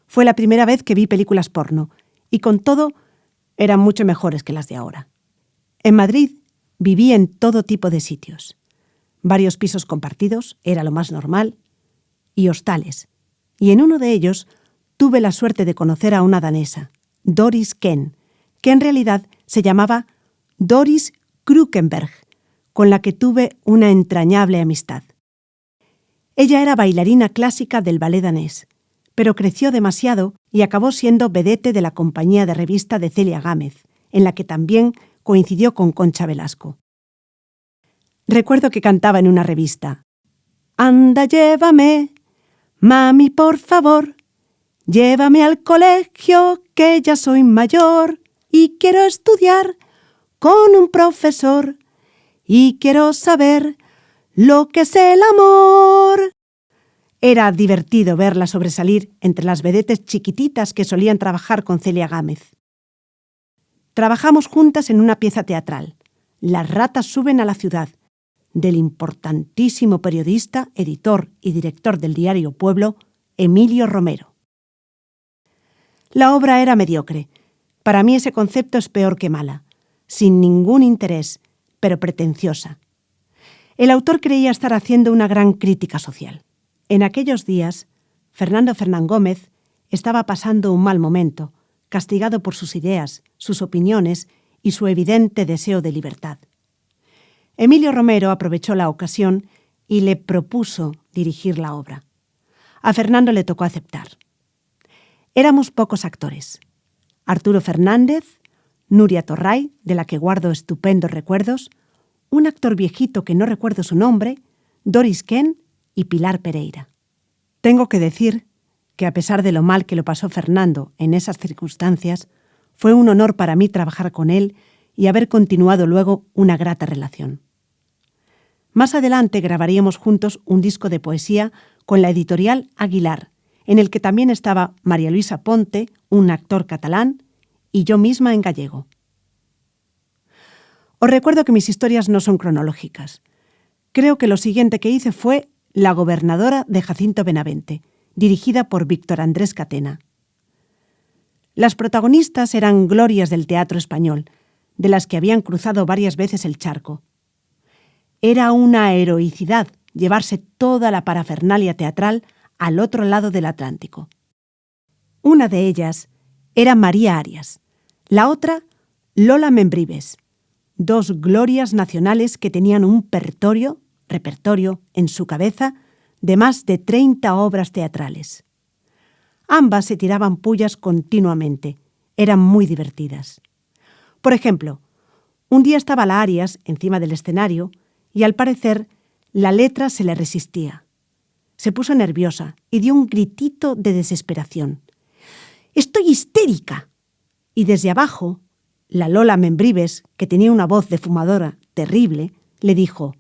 Fue la primera vez que vi películas porno y, con todo, eran mucho mejores que las de ahora. En Madrid viví en todo tipo de sitios. Varios pisos compartidos, era lo más normal, y hostales. Y en uno de ellos tuve la suerte de conocer a una danesa, Doris Ken, que en realidad se llamaba Doris Krukenberg, con la que tuve una entrañable amistad. Ella era bailarina clásica del ballet danés, pero creció demasiado y acabó siendo vedette de la compañía de revista de Celia Gámez, en la que también coincidió con Concha Velasco. Recuerdo que cantaba en una revista: «Anda, llévame, mami, por favor, llévame al colegio, que ya soy mayor, y quiero estudiar con un profesor, y quiero saber lo que es el amor». Era divertido verla sobresalir entre las vedettes chiquititas que solían trabajar con Celia Gámez. Trabajamos juntas en una pieza teatral, Las ratas suben a la ciudad, del importantísimo periodista, editor y director del diario Pueblo, Emilio Romero. La obra era mediocre. Para mí ese concepto es peor que mala, sin ningún interés, pero pretenciosa. El autor creía estar haciendo una gran crítica social. En aquellos días, Fernando Fernán Gómez estaba pasando un mal momento, castigado por sus ideas, sus opiniones y su evidente deseo de libertad. Emilio Romero aprovechó la ocasión y le propuso dirigir la obra. A Fernando le tocó aceptar. Éramos pocos actores. Arturo Fernández, Nuria Torray, de la que guardo estupendos recuerdos, un actor viejito que no recuerdo su nombre, Doris Ken y Pilar Pereira. Tengo que decir que a pesar de lo mal que lo pasó Fernando en esas circunstancias, fue un honor para mí trabajar con él y haber continuado luego una grata relación. Más adelante grabaríamos juntos un disco de poesía con la editorial Aguilar, en el que también estaba María Luisa Ponte, un actor catalán, y yo misma en gallego. Os recuerdo que mis historias no son cronológicas. Creo que lo siguiente que hice fue La gobernadora de Jacinto Benavente, dirigida por Víctor Andrés Catena. Las protagonistas eran glorias del teatro español, de las que habían cruzado varias veces el charco. Era una heroicidad llevarse toda la parafernalia teatral al otro lado del Atlántico. Una de ellas era María Arias, la otra Lola Membrives, dos glorias nacionales que tenían un repertorio en su cabeza de más de 30 obras teatrales. Ambas se tiraban pullas continuamente, eran muy divertidas. Por ejemplo, un día estaba la Arias encima del escenario y al parecer la letra se le resistía. Se puso nerviosa y dio un gritito de desesperación. ¡Estoy histérica! Y desde abajo, la Lola Membrives, que tenía una voz de fumadora terrible, le dijo: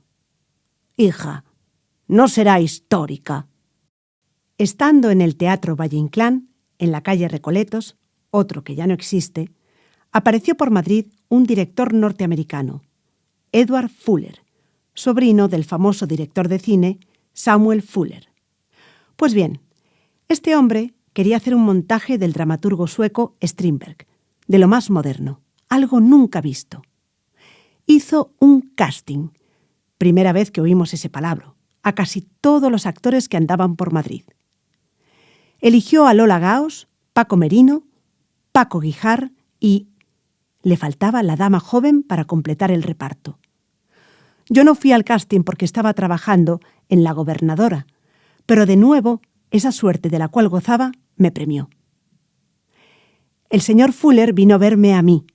«Hija, no será histórica». Estando en el Teatro Valle Inclán, en la calle Recoletos, otro que ya no existe, apareció por Madrid un director norteamericano, Edward Fuller, sobrino del famoso director de cine Samuel Fuller. Pues bien, este hombre quería hacer un montaje del dramaturgo sueco Strindberg, de lo más moderno, algo nunca visto. Hizo un casting, primera vez que oímos ese palabra, a casi todos los actores que andaban por Madrid. Eligió a Lola Gaos, Paco Merino, Paco Guijar y le faltaba la dama joven para completar el reparto. Yo no fui al casting porque estaba trabajando en La gobernadora, pero de nuevo esa suerte de la cual gozaba me premió. El señor Fuller vino a verme a mí.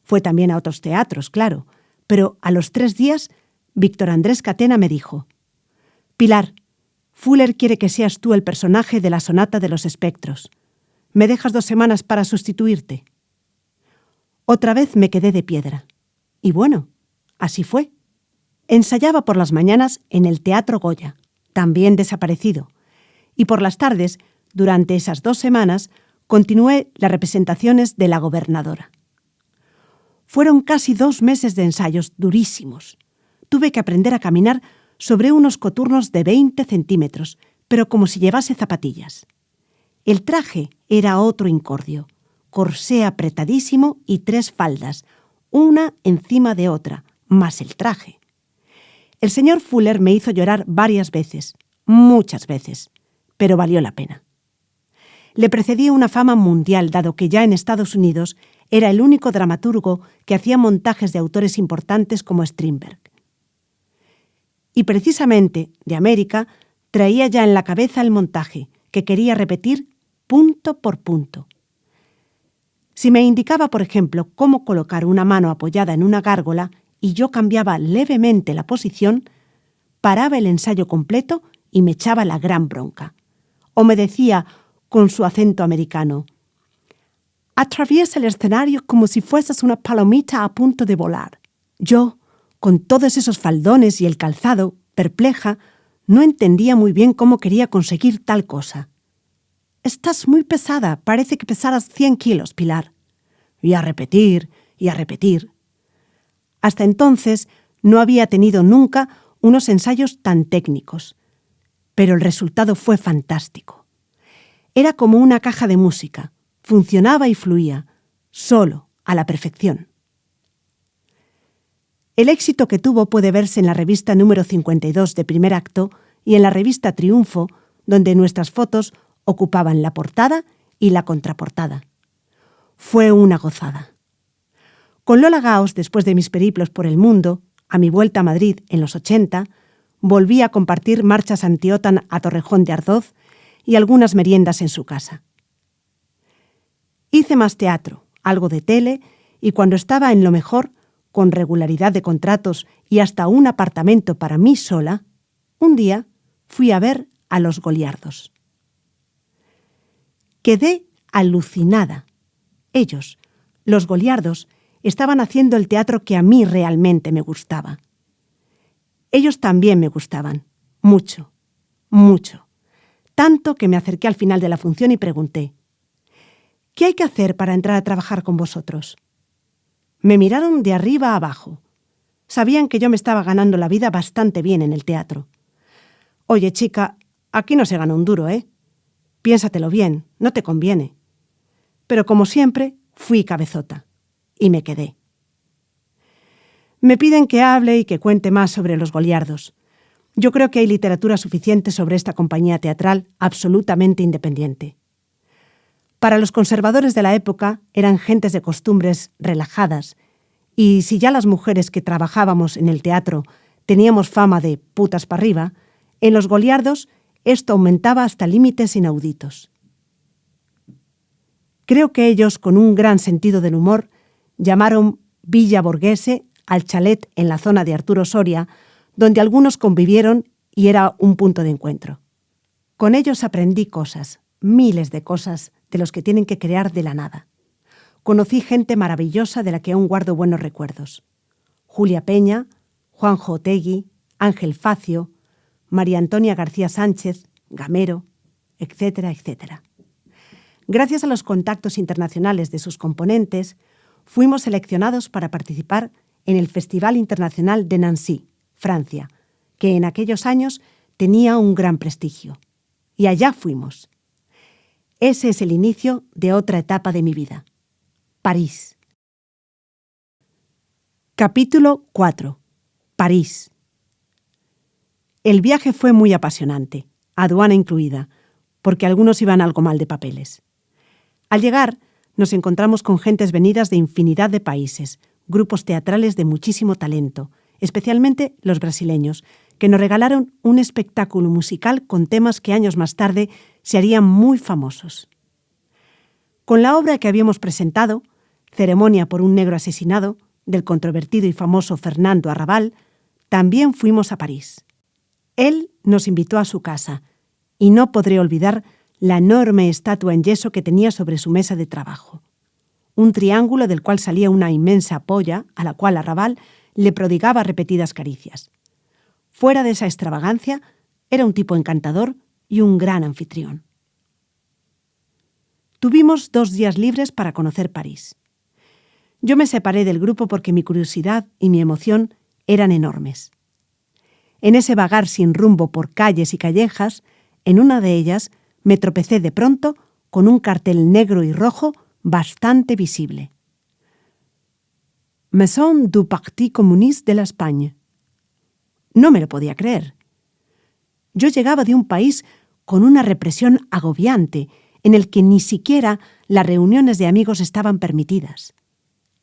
Fue también a otros teatros, claro, pero a los 3 días Víctor Andrés Catena me dijo: «Pilar, Fuller quiere que seas tú el personaje de la Sonata de los Espectros. ¿Me dejas 2 semanas para sustituirte?» Otra vez me quedé de piedra. Y bueno, así fue. Ensayaba por las mañanas en el Teatro Goya, también desaparecido, y por las tardes, durante esas 2 semanas, continué las representaciones de La gobernadora. Fueron casi 2 meses de ensayos durísimos. Tuve que aprender a caminar sobre unos coturnos de 20 centímetros, pero como si llevase zapatillas. El traje era otro incordio, corsé apretadísimo y 3 faldas, una encima de otra, más el traje. El señor Fuller me hizo llorar varias veces, muchas veces, pero valió la pena. Le precedía una fama mundial, dado que ya en Estados Unidos era el único dramaturgo que hacía montajes de autores importantes como Strindberg. Y precisamente, de América, traía ya en la cabeza el montaje, que quería repetir punto por punto. Si me indicaba, por ejemplo, cómo colocar una mano apoyada en una gárgola y yo cambiaba levemente la posición, paraba el ensayo completo y me echaba la gran bronca. O me decía, con su acento americano: «Atraviesa el escenario como si fueses una palomita a punto de volar». Yo, con todos esos faldones y el calzado, perpleja, no entendía muy bien cómo quería conseguir tal cosa. «Estás muy pesada, parece que pesaras 100 kilos, Pilar». Y a repetir, y a repetir. Hasta entonces no había tenido nunca unos ensayos tan técnicos, pero el resultado fue fantástico. Era como una caja de música, funcionaba y fluía, solo, a la perfección. El éxito que tuvo puede verse en la revista número 52 de Primer Acto y en la revista Triunfo, donde nuestras fotos ocupaban la portada y la contraportada. Fue una gozada. Con Lola Gaos, después de mis periplos por el mundo, a mi vuelta a Madrid en los 80, volví a compartir marchas anti-OTAN a Torrejón de Ardoz y algunas meriendas en su casa. Hice más teatro, algo de tele, y cuando estaba en lo mejor, con regularidad de contratos y hasta un apartamento para mí sola, un día fui a ver a los Goliardos. Quedé alucinada. Ellos, los Goliardos, estaban haciendo el teatro que a mí realmente me gustaba. Ellos también me gustaban, mucho, mucho. Tanto que me acerqué al final de la función y pregunté: ¿qué hay que hacer para entrar a trabajar con vosotros? Me miraron de arriba a abajo. Sabían que yo me estaba ganando la vida bastante bien en el teatro. Oye, chica, aquí no se gana un duro, ¿eh? Piénsatelo bien, no te conviene. Pero como siempre, fui cabezota. Y me quedé. Me piden que hable y que cuente más sobre los Goliardos. Yo creo que hay literatura suficiente sobre esta compañía teatral absolutamente independiente. Para los conservadores de la época eran gentes de costumbres relajadas, y si ya las mujeres que trabajábamos en el teatro teníamos fama de putas para arriba, en los Goliardos esto aumentaba hasta límites inauditos. Creo que ellos, con un gran sentido del humor, llamaron Villa Borghese al chalet en la zona de Arturo Soria, donde algunos convivieron y era un punto de encuentro. Con ellos aprendí cosas, miles de cosas, de los que tienen que crear de la nada. Conocí gente maravillosa de la que aún guardo buenos recuerdos. Julia Peña, Juanjo Otegui, Ángel Facio, María Antonia García Sánchez, Gamero, etcétera, etcétera. Gracias a los contactos internacionales de sus componentes, fuimos seleccionados para participar en el Festival Internacional de Nancy, Francia, que en aquellos años tenía un gran prestigio. Y allá fuimos. Ese es el inicio de otra etapa de mi vida. París. Capítulo 4. París. El viaje fue muy apasionante, aduana incluida, porque algunos iban algo mal de papeles. Al llegar, nos encontramos con gentes venidas de infinidad de países, grupos teatrales de muchísimo talento, especialmente los brasileños, que nos regalaron un espectáculo musical con temas que años más tarde se harían muy famosos. Con la obra que habíamos presentado, Ceremonia por un negro asesinado, del controvertido y famoso Fernando Arrabal, también fuimos a París. Él nos invitó a su casa, y no podré olvidar la enorme estatua en yeso que tenía sobre su mesa de trabajo. Un triángulo del cual salía una inmensa polla, a la cual Arrabal le prodigaba repetidas caricias. Fuera de esa extravagancia, era un tipo encantador y un gran anfitrión. Tuvimos 2 días libres para conocer París. Yo me separé del grupo porque mi curiosidad y mi emoción eran enormes. En ese vagar sin rumbo por calles y callejas, en una de ellas me tropecé de pronto con un cartel negro y rojo bastante visible. Maison du Parti Communiste de la Espagne. No me lo podía creer. Yo llegaba de un país con una represión agobiante, en el que ni siquiera las reuniones de amigos estaban permitidas.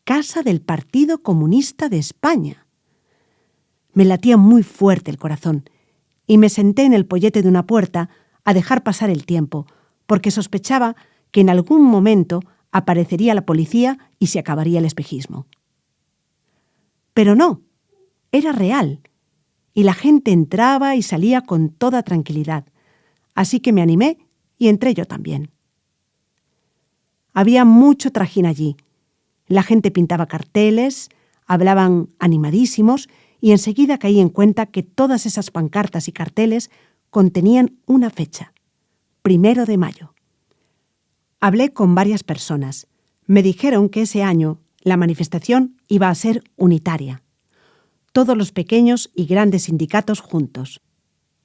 Casa del Partido Comunista de España. Me latía muy fuerte el corazón y me senté en el pollete de una puerta a dejar pasar el tiempo, porque sospechaba que en algún momento aparecería la policía y se acabaría el espejismo. Pero no, era real, y la gente entraba y salía con toda tranquilidad, así que me animé y entré yo también. Había mucho trajín allí. La gente pintaba carteles, hablaban animadísimos y enseguida caí en cuenta que todas esas pancartas y carteles contenían una fecha, 1 de mayo. Hablé con varias personas. Me dijeron que ese año la manifestación iba a ser unitaria. Todos los pequeños y grandes sindicatos juntos.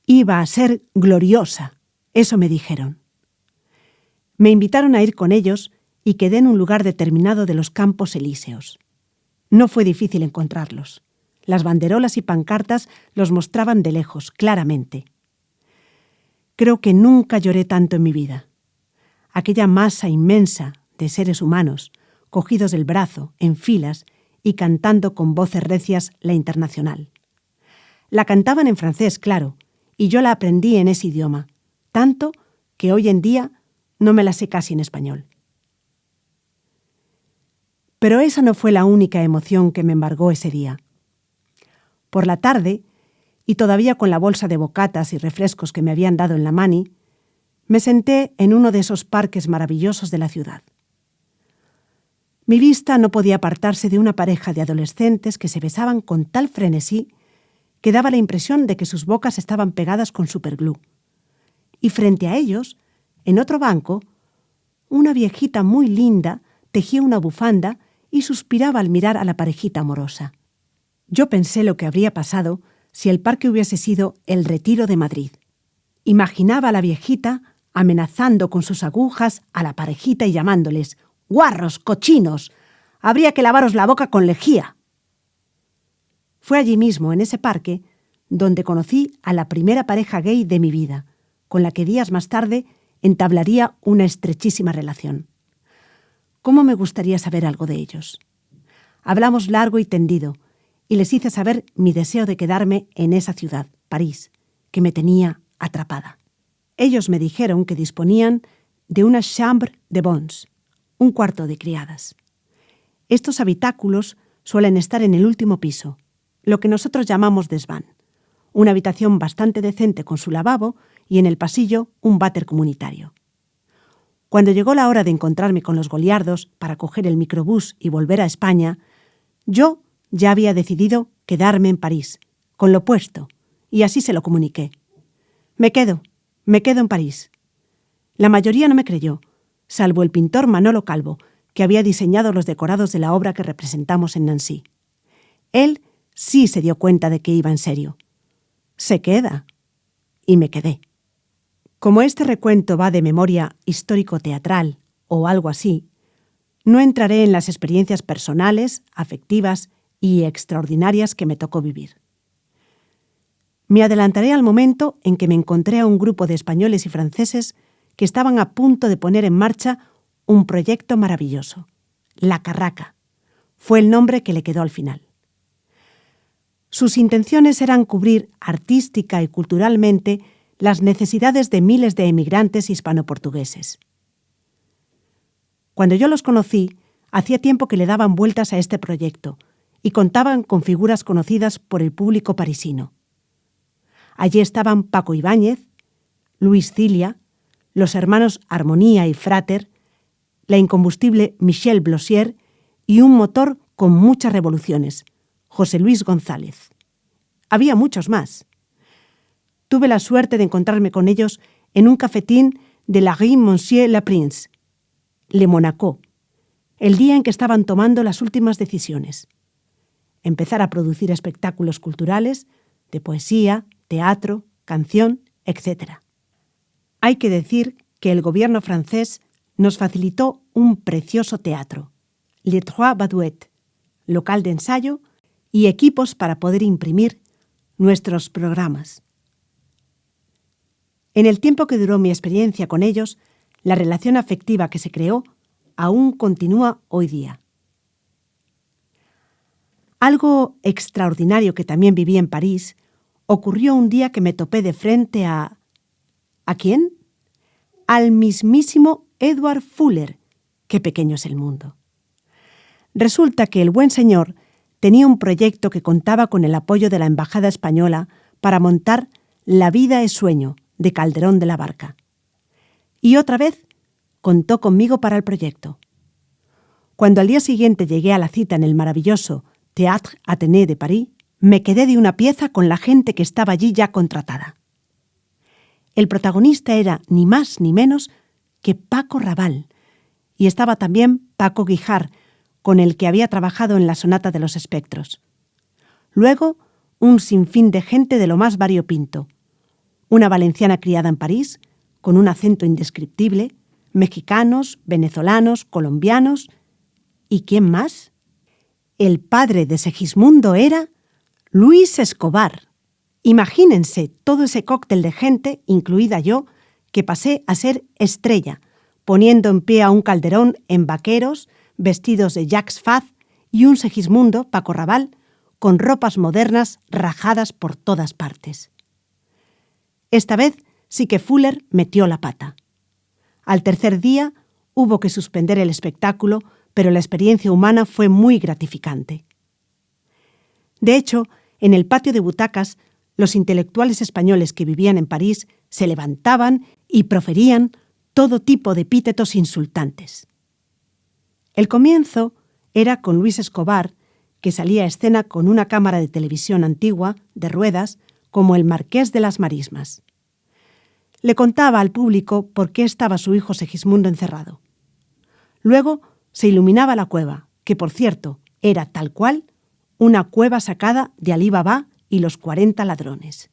Iba a ser gloriosa, eso me dijeron. Me invitaron a ir con ellos y quedé en un lugar determinado de los Campos Elíseos. No fue difícil encontrarlos. Las banderolas y pancartas los mostraban de lejos, claramente. Creo que nunca lloré tanto en mi vida. Aquella masa inmensa de seres humanos, cogidos del brazo, en filas, y cantando con voces recias la Internacional. La cantaban en francés, claro, y yo la aprendí en ese idioma, tanto que hoy en día no me la sé casi en español. Pero esa no fue la única emoción que me embargó ese día. Por la tarde, y todavía con la bolsa de bocatas y refrescos que me habían dado en la mani, me senté en uno de esos parques maravillosos de la ciudad. Mi vista no podía apartarse de una pareja de adolescentes que se besaban con tal frenesí que daba la impresión de que sus bocas estaban pegadas con superglue. Y frente a ellos, en otro banco, una viejita muy linda tejía una bufanda y suspiraba al mirar a la parejita amorosa. Yo pensé lo que habría pasado si el parque hubiese sido el Retiro de Madrid. Imaginaba a la viejita amenazando con sus agujas a la parejita y llamándoles «¡guarros, cochinos! Habría que lavaros la boca con lejía». Fue allí mismo, en ese parque, donde conocí a la primera pareja gay de mi vida, con la que días más tarde entablaría una estrechísima relación. ¿Cómo me gustaría saber algo de ellos? Hablamos largo y tendido, y les hice saber mi deseo de quedarme en esa ciudad, París, que me tenía atrapada. Ellos me dijeron que disponían de una chambre de bonnes, un cuarto de criadas. Estos habitáculos suelen estar en el último piso, lo que nosotros llamamos desván, una habitación bastante decente con su lavabo y en el pasillo un váter comunitario. Cuando llegó la hora de encontrarme con los goliardos para coger el microbús y volver a España, yo ya había decidido quedarme en París, con lo puesto, y así se lo comuniqué. Me quedo en París. La mayoría no me creyó, salvo el pintor Manolo Calvo, que había diseñado los decorados de la obra que representamos en Nancy. Él sí se dio cuenta de que iba en serio. Se queda. Y me quedé. Como este recuento va de memoria histórico-teatral o algo así, no entraré en las experiencias personales, afectivas y extraordinarias que me tocó vivir. Me adelantaré al momento en que me encontré a un grupo de españoles y franceses que estaban a punto de poner en marcha un proyecto maravilloso. La Carraca. Fue el nombre que le quedó al final. Sus intenciones eran cubrir artística y culturalmente las necesidades de miles de emigrantes hispano-portugueses. Cuando yo los conocí, hacía tiempo que le daban vueltas a este proyecto y contaban con figuras conocidas por el público parisino. Allí estaban Paco Ibáñez, Luis Cilia, los hermanos Armonía y Frater, la incombustible Michel Blossier y un motor con muchas revoluciones, José Luis González. Había muchos más. Tuve la suerte de encontrarme con ellos en un cafetín de la rue Monsieur-le-Prince, Le Monaco, el día en que estaban tomando las últimas decisiones. Empezar a producir espectáculos culturales, de poesía, teatro, canción, etc. Hay que decir que el gobierno francés nos facilitó un precioso teatro, Les Trois Badouettes, local de ensayo y equipos para poder imprimir nuestros programas. En el tiempo que duró mi experiencia con ellos, la relación afectiva que se creó aún continúa hoy día. Algo extraordinario que también viví en París ocurrió un día que me topé de frente a... ¿A quién? Al mismísimo Edward Fuller. Qué pequeño es el mundo. Resulta que el buen señor tenía un proyecto que contaba con el apoyo de la Embajada Española para montar La vida es sueño, de Calderón de la Barca. Y otra vez contó conmigo para el proyecto. Cuando al día siguiente llegué a la cita en el maravilloso Théâtre Athénée de París, me quedé de una pieza con la gente que estaba allí ya contratada. El protagonista era ni más ni menos que Paco Rabanne, y estaba también Paco Guijar, con el que había trabajado en la Sonata de los Espectros. Luego, un sinfín de gente de lo más variopinto. Una valenciana criada en París, con un acento indescriptible, mexicanos, venezolanos, colombianos... ¿Y quién más? El padre de Segismundo era Luis Escobar. Imagínense todo ese cóctel de gente, incluida yo, que pasé a ser estrella, poniendo en pie a un Calderón en vaqueros, vestidos de Jacques Faz, y un Segismundo, Paco Rabanne, con ropas modernas rajadas por todas partes. Esta vez sí que Fuller metió la pata. Al tercer día hubo que suspender el espectáculo, pero la experiencia humana fue muy gratificante. De hecho, en el patio de butacas, los intelectuales españoles que vivían en París se levantaban y proferían todo tipo de epítetos insultantes. El comienzo era con Luis Escobar, que salía a escena con una cámara de televisión antigua, de ruedas, como el Marqués de las Marismas. Le contaba al público por qué estaba su hijo Segismundo encerrado. Luego se iluminaba la cueva, que por cierto era tal cual una cueva sacada de Alí Babá y los 40 ladrones.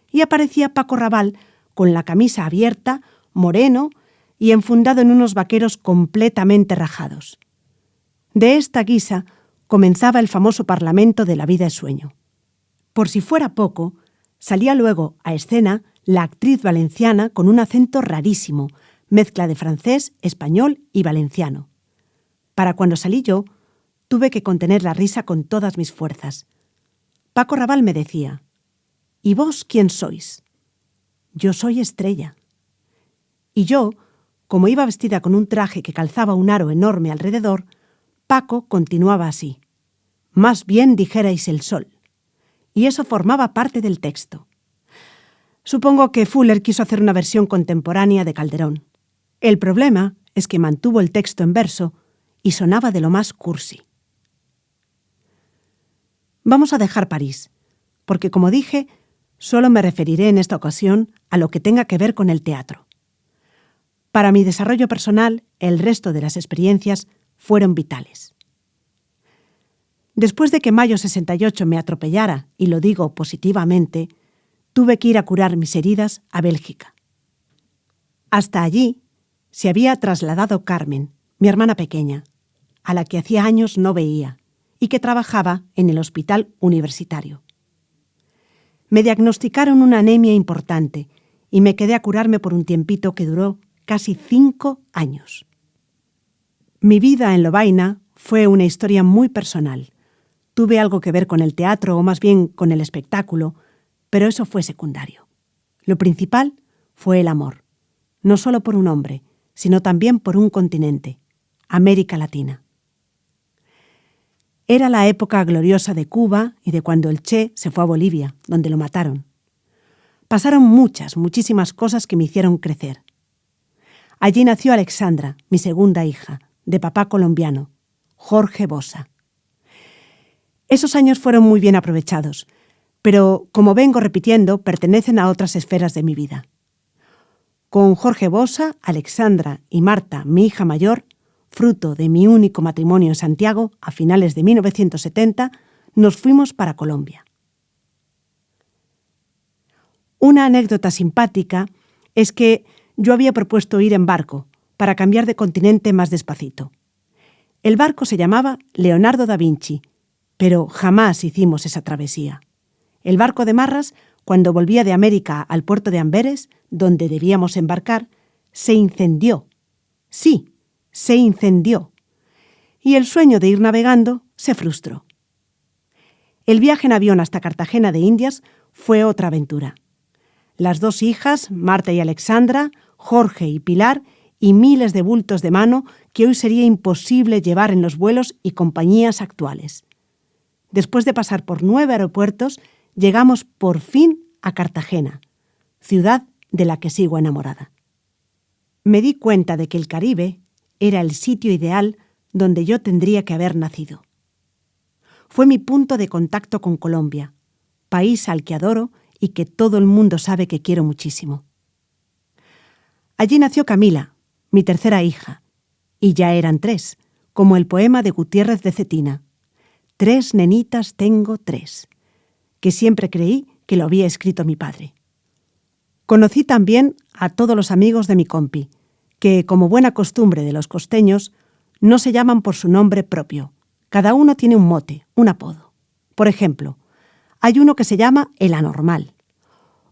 Y aparecía Paco Rabanne con la camisa abierta, moreno y enfundado en unos vaqueros completamente rajados. De esta guisa comenzaba el famoso parlamento de La vida es sueño. Por si fuera poco, salía luego a escena la actriz valenciana con un acento rarísimo, mezcla de francés, español y valenciano. Para cuando salí yo, tuve que contener la risa con todas mis fuerzas. Paco Rabanne me decía: ¿y vos quién sois? Yo soy Estrella. Y yo, como iba vestida con un traje que calzaba un aro enorme alrededor, Paco continuaba así: más bien dijerais el sol. Y eso formaba parte del texto. Supongo que Fuller quiso hacer una versión contemporánea de Calderón. El problema es que mantuvo el texto en verso y sonaba de lo más cursi. Vamos a dejar París, porque como dije, solo me referiré en esta ocasión a lo que tenga que ver con el teatro. Para mi desarrollo personal, el resto de las experiencias fueron vitales. Después de que mayo 68 me atropellara, y lo digo positivamente, tuve que ir a curar mis heridas a Bélgica. Hasta allí se había trasladado Carmen, mi hermana pequeña, a la que hacía años no veía y que trabajaba en el hospital universitario. Me diagnosticaron una anemia importante y me quedé a curarme por un tiempito que duró casi 5 años. Mi vida en Lovaina fue una historia muy personal. Tuve algo que ver con el teatro, o más bien con el espectáculo, pero eso fue secundario. Lo principal fue el amor, no solo por un hombre, sino también por un continente, América Latina. Era la época gloriosa de Cuba y de cuando el Che se fue a Bolivia, donde lo mataron. Pasaron muchísimas cosas que me hicieron crecer. Allí nació Alexandra, mi segunda hija, de papá colombiano, Jorge Bosa. Esos años fueron muy bien aprovechados, pero, como vengo repitiendo, pertenecen a otras esferas de mi vida. Con Jorge Bosa, Alexandra y Marta, mi hija mayor, fruto de mi único matrimonio en Santiago, a finales de 1970, nos fuimos para Colombia. Una anécdota simpática es que yo había propuesto ir en barco para cambiar de continente más despacito. El barco se llamaba Leonardo da Vinci, pero jamás hicimos esa travesía. El barco de Marras, cuando volvía de América al puerto de Amberes, donde debíamos embarcar, se incendió. Sí, se incendió. Y el sueño de ir navegando se frustró. El viaje en avión hasta Cartagena de Indias fue otra aventura. Las 2 hijas, Marta y Alexandra, Jorge y Pilar, y miles de bultos de mano que hoy sería imposible llevar en los vuelos y compañías actuales. Después de pasar por 9 aeropuertos, llegamos por fin a Cartagena, ciudad de la que sigo enamorada. Me di cuenta de que el Caribe era el sitio ideal donde yo tendría que haber nacido. Fue mi punto de contacto con Colombia, país al que adoro y que todo el mundo sabe que quiero muchísimo. Allí nació Camila, mi tercera hija, y ya eran 3, como el poema de Gutiérrez de Cetina. 3 nenitas tengo 3, que siempre creí que lo había escrito mi padre. Conocí también a todos los amigos de mi compi, que, como buena costumbre de los costeños, no se llaman por su nombre propio. Cada uno tiene un mote, un apodo. Por ejemplo, Hay uno que se llama el anormal.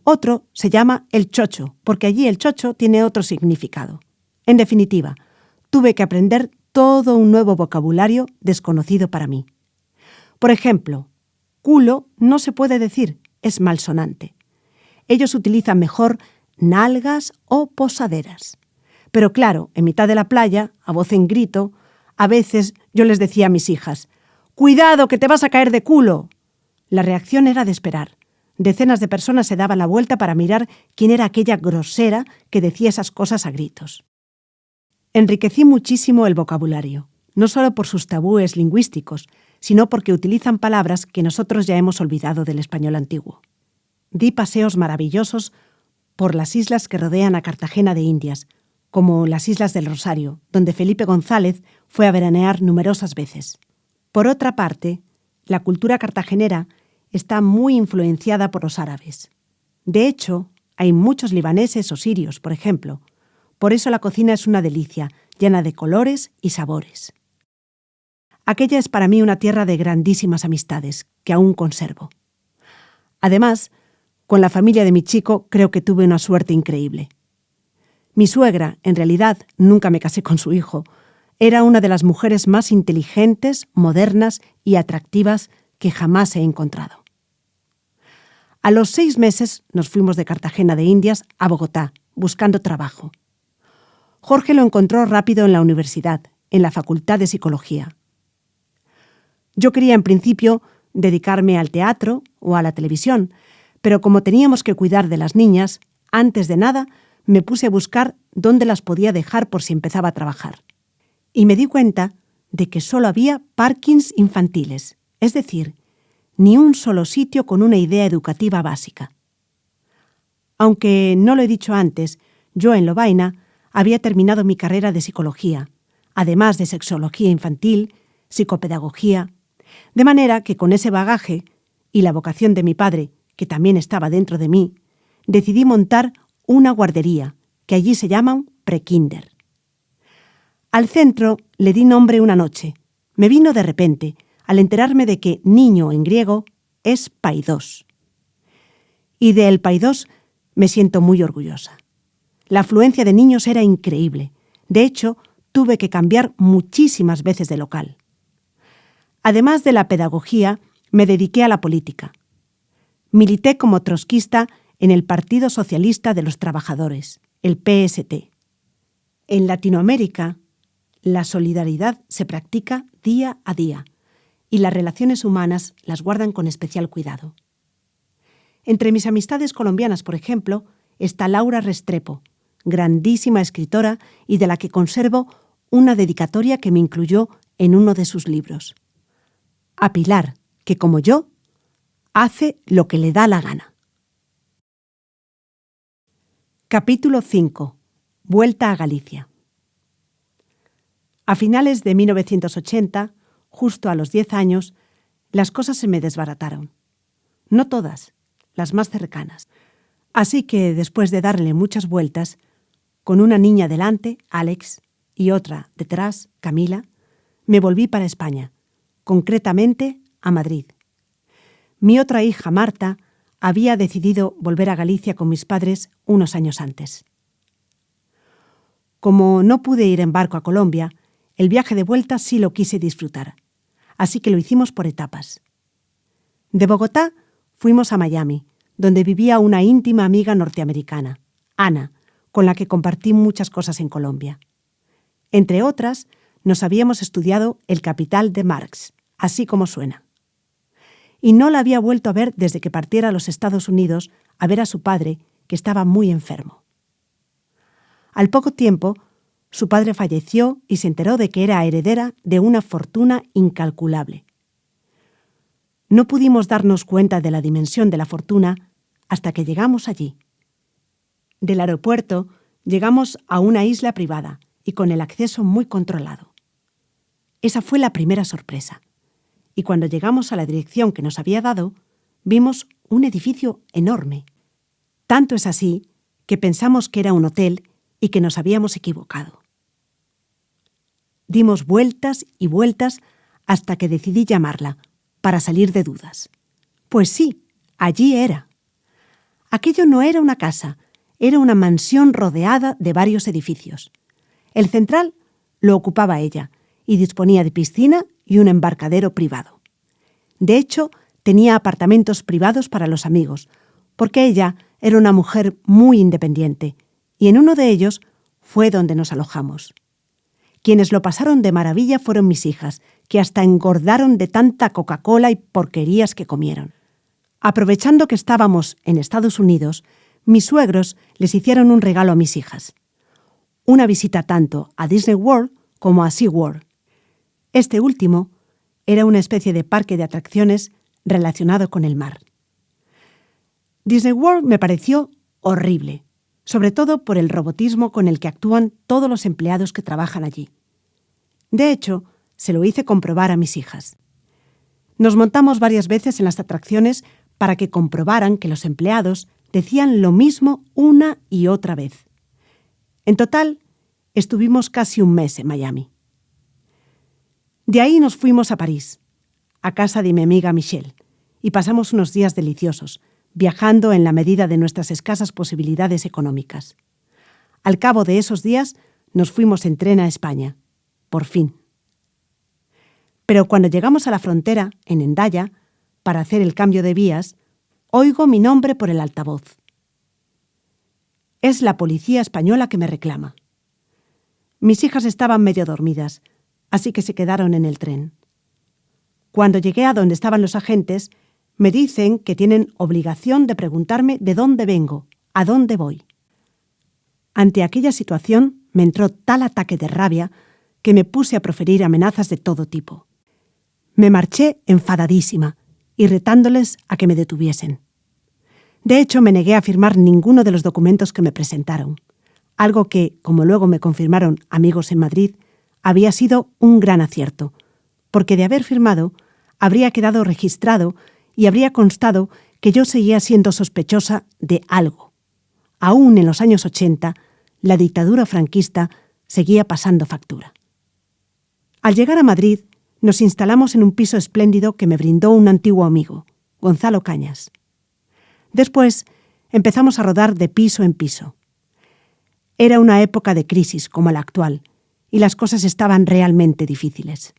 Otro se llama el chocho, porque allí el chocho tiene otro significado. En definitiva, tuve que aprender todo un nuevo vocabulario desconocido para mí. Por ejemplo, culo no se puede decir, es malsonante. Ellos utilizan mejor nalgas o posaderas. Pero claro, en mitad de la playa, a voz en grito, a veces yo les decía a mis hijas: «¡Cuidado, que te vas a caer de culo!». La reacción era de esperar. Decenas de personas se daban la vuelta para mirar quién era aquella grosera que decía esas cosas a gritos. Enriquecí muchísimo el vocabulario, no solo por sus tabúes lingüísticos, sino porque utilizan palabras que nosotros ya hemos olvidado del español antiguo. Di paseos maravillosos por las islas que rodean a Cartagena de Indias, como las Islas del Rosario, donde Felipe González fue a veranear numerosas veces. Por otra parte, la cultura cartagenera está muy influenciada por los árabes. De hecho, hay muchos libaneses o sirios, por ejemplo. Por eso la cocina es una delicia, llena de colores y sabores. Aquella es para mí una tierra de grandísimas amistades, que aún conservo. Además, con la familia de mi chico creo que tuve una suerte increíble. Mi suegra, en realidad, nunca me casé con su hijo, era una de las mujeres más inteligentes, modernas y atractivas que jamás he encontrado. A los 6 meses nos fuimos de Cartagena de Indias a Bogotá, buscando trabajo. Jorge lo encontró rápido en la universidad, en la Facultad de Psicología. Yo quería, en principio, dedicarme al teatro o a la televisión, pero como teníamos que cuidar de las niñas, antes de nada me puse a buscar dónde las podía dejar por si empezaba a trabajar. Y me di cuenta de que solo había parkings infantiles, es decir, ni un solo sitio con una idea educativa básica. Aunque no lo he dicho antes, yo en Lovaina había terminado mi carrera de psicología, además de sexología infantil, psicopedagogía, de manera que con ese bagaje y la vocación de mi padre, que también estaba dentro de mí, decidí montar una guardería, que allí se llaman prekinder. Al centro le di nombre una noche. Me vino de repente, al enterarme de que niño en griego es paidos. Y de el paidos me siento muy orgullosa. La afluencia de niños era increíble. De hecho, tuve que cambiar muchísimas veces de local. Además de la pedagogía, me dediqué a la política. Milité como trotskista en el Partido Socialista de los Trabajadores, el PST. En Latinoamérica, la solidaridad se practica día a día y las relaciones humanas las guardan con especial cuidado. Entre mis amistades colombianas, por ejemplo, está Laura Restrepo, grandísima escritora y de la que conservo una dedicatoria que me incluyó en uno de sus libros. A Pilar, que como yo, hace lo que le da la gana. Capítulo 5. Vuelta a Galicia. A finales de 1980, justo a los 10 años, las cosas se me desbarataron. No todas, las más cercanas. Así que, después de darle muchas vueltas, con una niña delante, Alex, y otra detrás, Camila, me volví para España, concretamente a Madrid. Mi otra hija, Marta, había decidido volver a Galicia con mis padres unos años antes. Como no pude ir en barco a Colombia, el viaje de vuelta sí lo quise disfrutar, así que lo hicimos por etapas. De Bogotá fuimos a Miami, donde vivía una íntima amiga norteamericana, Ana, con la que compartí muchas cosas en Colombia. Entre otras, nos habíamos estudiado El Capital de Marx, así como suena. Y no la había vuelto a ver desde que partiera a los Estados Unidos a ver a su padre, que estaba muy enfermo. Al poco tiempo, su padre falleció y se enteró de que era heredera de una fortuna incalculable. No pudimos darnos cuenta de la dimensión de la fortuna hasta que llegamos allí. Del aeropuerto llegamos a una isla privada y con el acceso muy controlado. Esa fue la primera sorpresa. Y cuando llegamos a la dirección que nos había dado, vimos un edificio enorme. Tanto es así que pensamos que era un hotel y que nos habíamos equivocado. Dimos vueltas y vueltas hasta que decidí llamarla para salir de dudas. Pues sí, allí era. Aquello no era una casa, era una mansión rodeada de varios edificios. El central lo ocupaba ella y disponía de piscina y un embarcadero privado. De hecho, tenía apartamentos privados para los amigos, porque ella era una mujer muy independiente, y en uno de ellos fue donde nos alojamos. Quienes lo pasaron de maravilla fueron mis hijas, que hasta engordaron de tanta Coca-Cola y porquerías que comieron. Aprovechando que estábamos en Estados Unidos, mis suegros les hicieron un regalo a mis hijas. Una visita tanto a Disney World como a SeaWorld. Este último era una especie de parque de atracciones relacionado con el mar. Disney World me pareció horrible, sobre todo por el robotismo con el que actúan todos los empleados que trabajan allí. De hecho, se lo hice comprobar a mis hijas. Nos montamos varias veces en las atracciones para que comprobaran que los empleados decían lo mismo una y otra vez. En total, estuvimos casi un mes en Miami. De ahí nos fuimos a París, a casa de mi amiga Michelle, y pasamos unos días deliciosos, viajando en la medida de nuestras escasas posibilidades económicas. Al cabo de esos días, nos fuimos en tren a España. Por fin. Pero cuando llegamos a la frontera, en Hendaya, para hacer el cambio de vías, oigo mi nombre por el altavoz. Es la policía española que me reclama. Mis hijas estaban medio dormidas, así que se quedaron en el tren. Cuando llegué a donde estaban los agentes, me dicen que tienen obligación de preguntarme de dónde vengo, a dónde voy. Ante aquella situación me entró tal ataque de rabia que me puse a proferir amenazas de todo tipo. Me marché enfadadísima y retándoles a que me detuviesen. De hecho, me negué a firmar ninguno de los documentos que me presentaron, algo que, como luego me confirmaron amigos en Madrid, había sido un gran acierto, porque de haber firmado, habría quedado registrado y habría constado que yo seguía siendo sospechosa de algo. Aún en los años 80, la dictadura franquista seguía pasando factura. Al llegar a Madrid, nos instalamos en un piso espléndido que me brindó un antiguo amigo, Gonzalo Cañas. Después, empezamos a rodar de piso en piso. Era una época de crisis como la actual, y las cosas estaban realmente difíciles.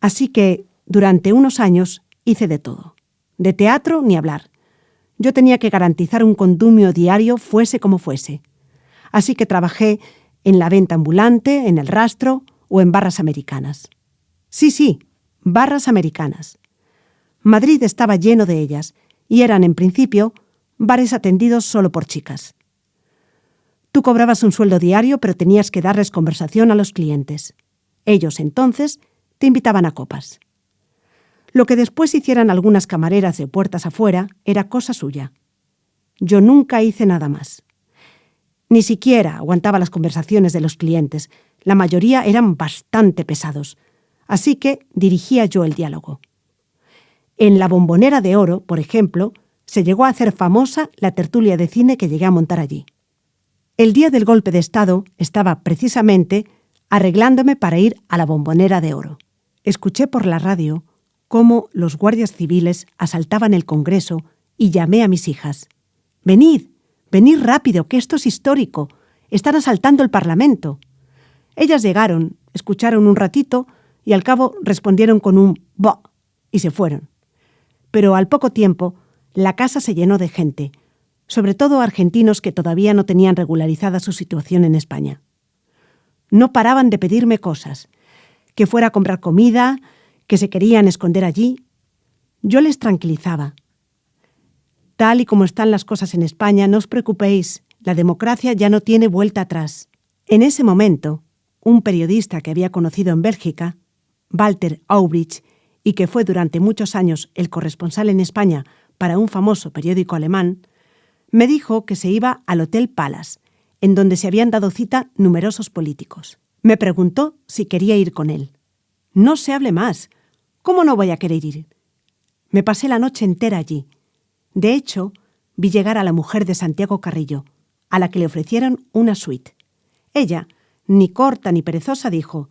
Así que, durante unos años, hice de todo. De teatro, ni hablar. Yo tenía que garantizar un condumio diario, fuese como fuese. Así que trabajé en la venta ambulante, en el rastro o en barras americanas. Sí, barras americanas. Madrid estaba lleno de ellas, y eran, en principio, bares atendidos solo por chicas. Tú cobrabas un sueldo diario, pero tenías que darles conversación a los clientes. Ellos, entonces, te invitaban a copas. Lo que después hicieran algunas camareras de puertas afuera era cosa suya. Yo nunca hice nada más. Ni siquiera aguantaba las conversaciones de los clientes. La mayoría eran bastante pesados. Así que dirigía yo el diálogo. En la Bombonera de Oro, por ejemplo, se llegó a hacer famosa la tertulia de cine que llegué a montar allí. El día del golpe de Estado estaba precisamente arreglándome para ir a la Bombonera de Oro. Escuché por la radio cómo los guardias civiles asaltaban el Congreso y llamé a mis hijas. «Venid, venid rápido, que esto es histórico. Están asaltando el Parlamento». Ellas llegaron, escucharon un ratito y al cabo respondieron con un «bah» y se fueron. Pero al poco tiempo la casa se llenó de gente, sobre todo argentinos que todavía no tenían regularizada su situación en España. No paraban de pedirme cosas, que fuera a comprar comida, que se querían esconder allí. Yo les tranquilizaba. Tal y como están las cosas en España, no os preocupéis, la democracia ya no tiene vuelta atrás. En ese momento, un periodista que había conocido en Bélgica, Walter Aubrich, y que fue durante muchos años el corresponsal en España para un famoso periódico alemán, me dijo que se iba al Hotel Palace, en donde se habían dado cita numerosos políticos. Me preguntó si quería ir con él. No se hable más. ¿Cómo no voy a querer ir? Me pasé la noche entera allí. De hecho, vi llegar a la mujer de Santiago Carrillo, a la que le ofrecieron una suite. Ella, ni corta ni perezosa, dijo: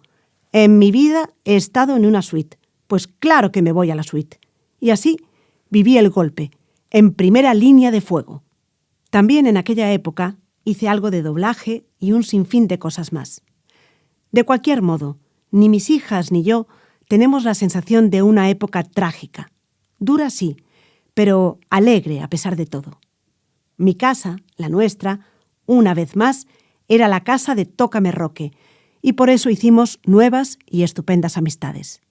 «En mi vida he estado en una suite. Pues claro que me voy a la suite». Y así viví el golpe, en primera línea de fuego. También en aquella época hice algo de doblaje y un sinfín de cosas más. De cualquier modo, ni mis hijas ni yo tenemos la sensación de una época trágica. Dura sí, pero alegre a pesar de todo. Mi casa, la nuestra, una vez más, era la casa de Tócame Roque, y por eso hicimos nuevas y estupendas amistades.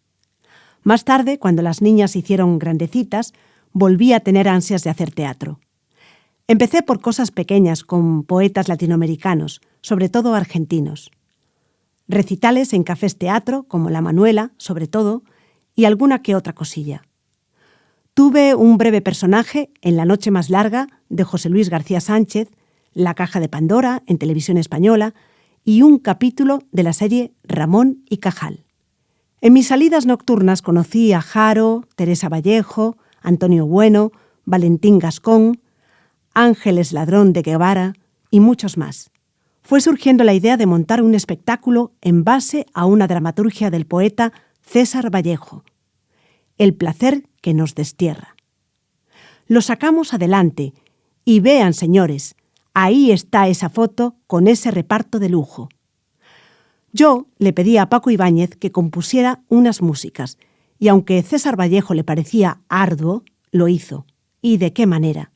Más tarde, cuando las niñas se hicieron grandecitas, volví a tener ansias de hacer teatro. Empecé por cosas pequeñas con poetas latinoamericanos, sobre todo argentinos. Recitales en cafés teatro, como La Manuela, sobre todo, y alguna que otra cosilla. Tuve un breve personaje en La noche más larga, de José Luis García Sánchez, La caja de Pandora, en Televisión Española, y un capítulo de la serie Ramón y Cajal. En mis salidas nocturnas conocí a Jaro, Teresa Vallejo, Antonio Bueno, Valentín Gascón, Ángeles Ladrón de Guevara y muchos más. Fue surgiendo la idea de montar un espectáculo en base a una dramaturgia del poeta César Vallejo, El placer que nos destierra. Lo sacamos adelante y vean, señores, ahí está esa foto con ese reparto de lujo. Yo le pedí a Paco Ibáñez que compusiera unas músicas y aunque César Vallejo le parecía arduo, lo hizo. ¿Y de qué manera?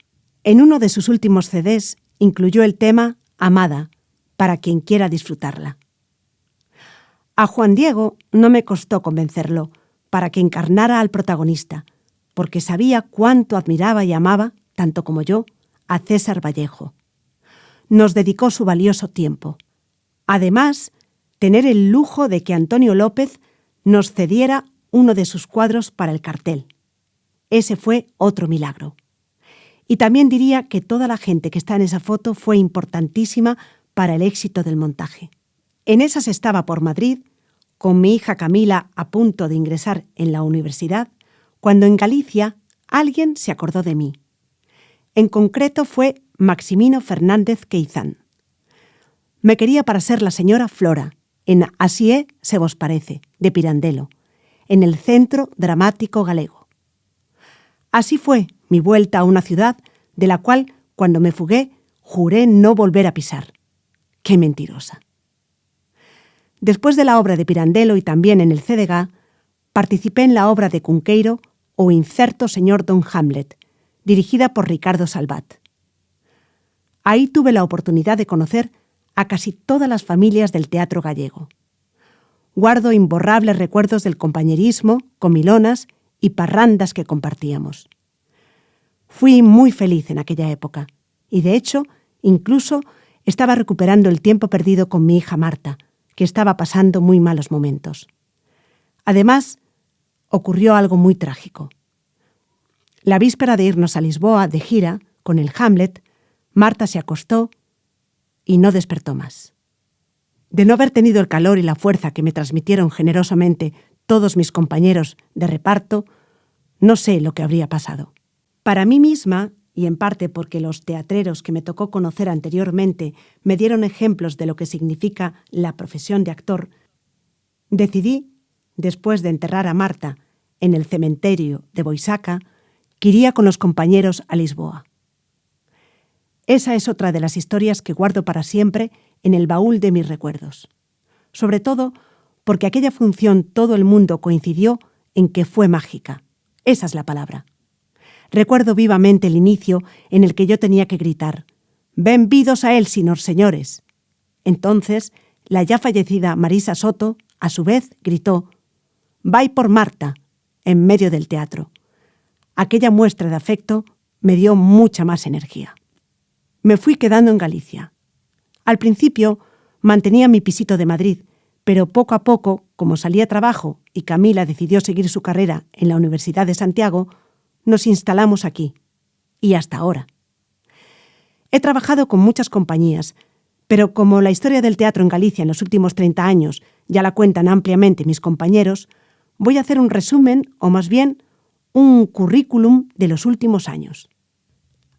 En uno de sus últimos CDs incluyó el tema Amada, para quien quiera disfrutarla. A Juan Diego no me costó convencerlo para que encarnara al protagonista, porque sabía cuánto admiraba y amaba, tanto como yo, a César Vallejo. Nos dedicó su valioso tiempo. Además, tener el lujo de que Antonio López nos cediera uno de sus cuadros para el cartel. Ese fue otro milagro. Y también diría que toda la gente que está en esa foto fue importantísima para el éxito del montaje. En esas estaba por Madrid, con mi hija Camila a punto de ingresar en la universidad, cuando en Galicia alguien se acordó de mí. En concreto fue Maximino Fernández Queizán. Me quería para ser la señora Flora, en Así é, se vos parece, de Pirandello, en el Centro Dramático Galego. Así fue mi vuelta a una ciudad de la cual, cuando me fugué, juré no volver a pisar. ¡Qué mentirosa! Después de la obra de Pirandello y también en el CDG, participé en la obra de Cunqueiro O incerto señor Don Hamlet, dirigida por Ricardo Salvat. Ahí tuve la oportunidad de conocer a casi todas las familias del teatro gallego. Guardo imborrables recuerdos del compañerismo, comilonas y parrandas que compartíamos. Fui muy feliz en aquella época y, de hecho, incluso estaba recuperando el tiempo perdido con mi hija Marta, que estaba pasando muy malos momentos. Además, ocurrió algo muy trágico. La víspera de irnos a Lisboa de gira con el Hamlet, Marta se acostó y no despertó más. De no haber tenido el calor y la fuerza que me transmitieron generosamente todos mis compañeros de reparto, no sé lo que habría pasado. Para mí misma, y en parte porque los teatreros que me tocó conocer anteriormente me dieron ejemplos de lo que significa la profesión de actor, decidí, después de enterrar a Marta en el cementerio de Boisaca, que iría con los compañeros a Lisboa. Esa es otra de las historias que guardo para siempre en el baúl de mis recuerdos. Sobre todo porque aquella función todo el mundo coincidió en que fue mágica. Esa es la palabra. Recuerdo vivamente el inicio en el que yo tenía que gritar «Benvidos a Elsinor, señores». Entonces, la ya fallecida Marisa Soto, a su vez, gritó «Vai por Marta», en medio del teatro. Aquella muestra de afecto me dio mucha más energía. Me fui quedando en Galicia. Al principio mantenía mi pisito de Madrid, pero poco a poco, como salí a trabajo y Camila decidió seguir su carrera en la Universidad de Santiago, nos instalamos aquí. Y hasta ahora. He trabajado con muchas compañías, pero como la historia del teatro en Galicia en los últimos 30 años ya la cuentan ampliamente mis compañeros, voy a hacer un resumen, o más bien, un currículum de los últimos años.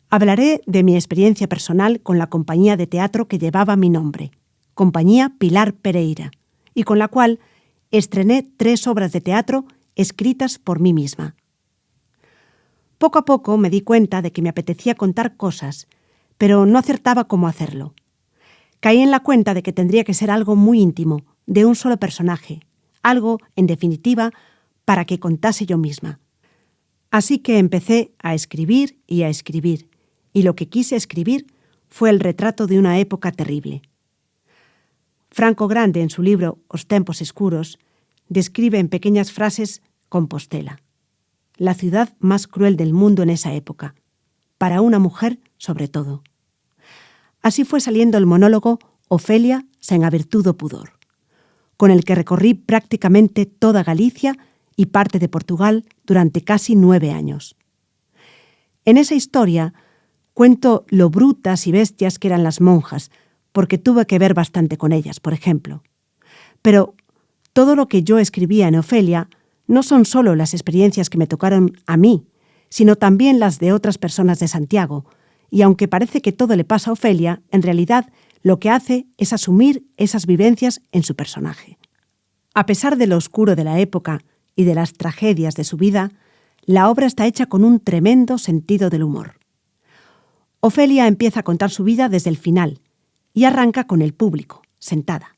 Hablaré de mi experiencia personal con la compañía de teatro que llevaba mi nombre, Compañía Pilar Pereira, y con la cual estrené 3 obras de teatro escritas por mí misma. Poco a poco me di cuenta de que me apetecía contar cosas, pero no acertaba cómo hacerlo. Caí en la cuenta de que tendría que ser algo muy íntimo, de un solo personaje, algo, en definitiva, para que contase yo misma. Así que empecé a escribir, y lo que quise escribir fue el retrato de una época terrible. Franco Grande, en su libro Os tempos escuros, describe en pequeñas frases Compostela, la ciudad más cruel del mundo en esa época, para una mujer sobre todo. Así fue saliendo el monólogo Ofelia sen a virtud do pudor, con el que recorrí prácticamente toda Galicia y parte de Portugal durante casi 9 años. En esa historia cuento lo brutas y bestias que eran las monjas, porque tuve que ver bastante con ellas, por ejemplo. Pero todo lo que yo escribía en Ofelia no son solo las experiencias que me tocaron a mí, sino también las de otras personas de Santiago, y aunque parece que todo le pasa a Ofelia, en realidad lo que hace es asumir esas vivencias en su personaje. A pesar de lo oscuro de la época y de las tragedias de su vida, la obra está hecha con un tremendo sentido del humor. Ofelia empieza a contar su vida desde el final y arranca con el público, sentada.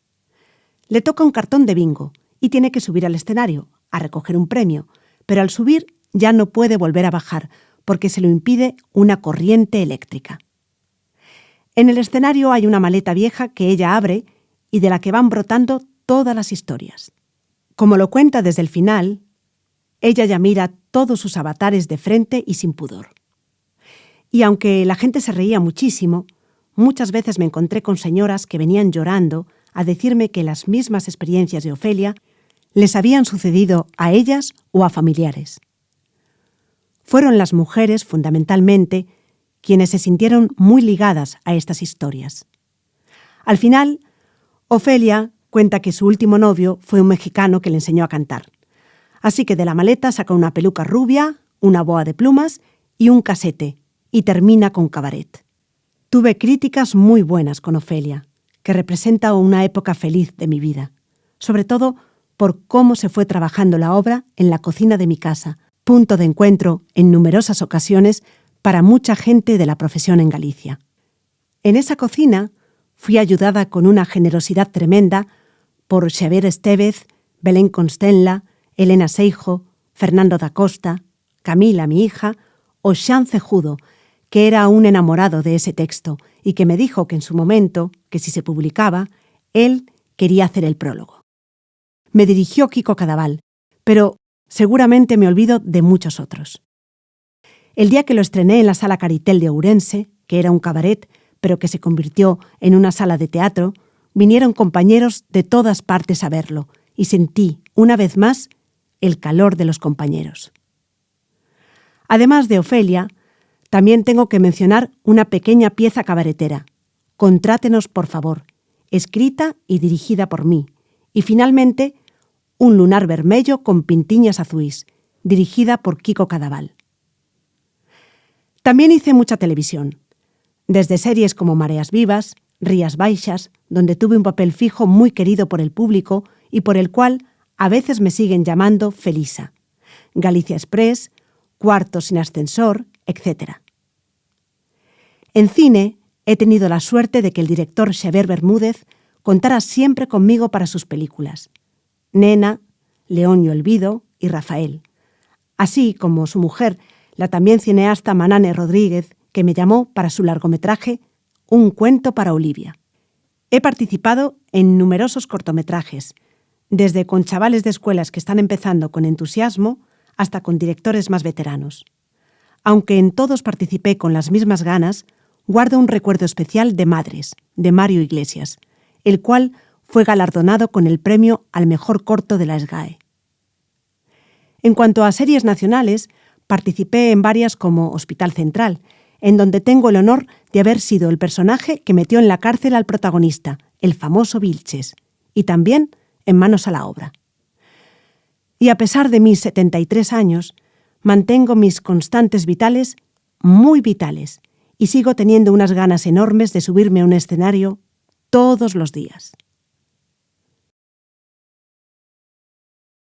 Le toca un cartón de bingo y tiene que subir al escenario a recoger un premio, pero al subir ya no puede volver a bajar porque se lo impide una corriente eléctrica. En el escenario hay una maleta vieja que ella abre y de la que van brotando todas las historias. Como lo cuenta desde el final, ella ya mira todos sus avatares de frente y sin pudor. Y aunque la gente se reía muchísimo, muchas veces me encontré con señoras que venían llorando a decirme que las mismas experiencias de Ofelia les habían sucedido a ellas o a familiares. Fueron las mujeres, fundamentalmente, quienes se sintieron muy ligadas a estas historias. Al final, Ofelia cuenta que su último novio fue un mexicano que le enseñó a cantar. Así que de la maleta saca una peluca rubia, una boa de plumas y un casete, y termina con cabaret. Tuve críticas muy buenas con Ofelia, que representa una época feliz de mi vida, sobre todo por cómo se fue trabajando la obra en la cocina de mi casa, punto de encuentro en numerosas ocasiones para mucha gente de la profesión en Galicia. En esa cocina fui ayudada con una generosidad tremenda por Xavier Estévez, Belén Constenla, Elena Seijo, Fernando da Costa, Camila, mi hija, o Xan Cejudo, que era un enamorado de ese texto y que me dijo que en su momento, que si se publicaba, él quería hacer el prólogo. Me dirigió Kiko Cadaval, pero seguramente me olvido de muchos otros. El día que lo estrené en la Sala Caritel de Ourense, que era un cabaret, pero que se convirtió en una sala de teatro, vinieron compañeros de todas partes a verlo y sentí, una vez más, el calor de los compañeros. Además de Ofelia, también tengo que mencionar una pequeña pieza cabaretera, Contrátenos por favor, escrita y dirigida por mí, y finalmente Un lunar vermello con pintiñas azuis, dirigida por Kiko Cadaval. También hice mucha televisión, desde series como Mareas Vivas, Rías Baixas, donde tuve un papel fijo muy querido por el público y por el cual a veces me siguen llamando Felisa, Galicia Express, Cuarto sin ascensor, etc. En cine he tenido la suerte de que el director Xavier Bermúdez contara siempre conmigo para sus películas, Nena, León y Olvido y Rafael, así como su mujer, la también cineasta Manane Rodríguez, que me llamó para su largometraje Un cuento para Olivia. He participado en numerosos cortometrajes, desde con chavales de escuelas que están empezando con entusiasmo hasta con directores más veteranos. Aunque en todos participé con las mismas ganas, guardo un recuerdo especial de Madres, de Mario Iglesias, el cual fue galardonado con el premio al mejor corto de la SGAE. En cuanto a series nacionales, participé en varias como Hospital Central, en donde tengo el honor de haber sido el personaje que metió en la cárcel al protagonista, el famoso Vilches, y también en Manos a la obra. Y a pesar de mis 73 años, mantengo mis constantes vitales muy vitales y sigo teniendo unas ganas enormes de subirme a un escenario todos los días.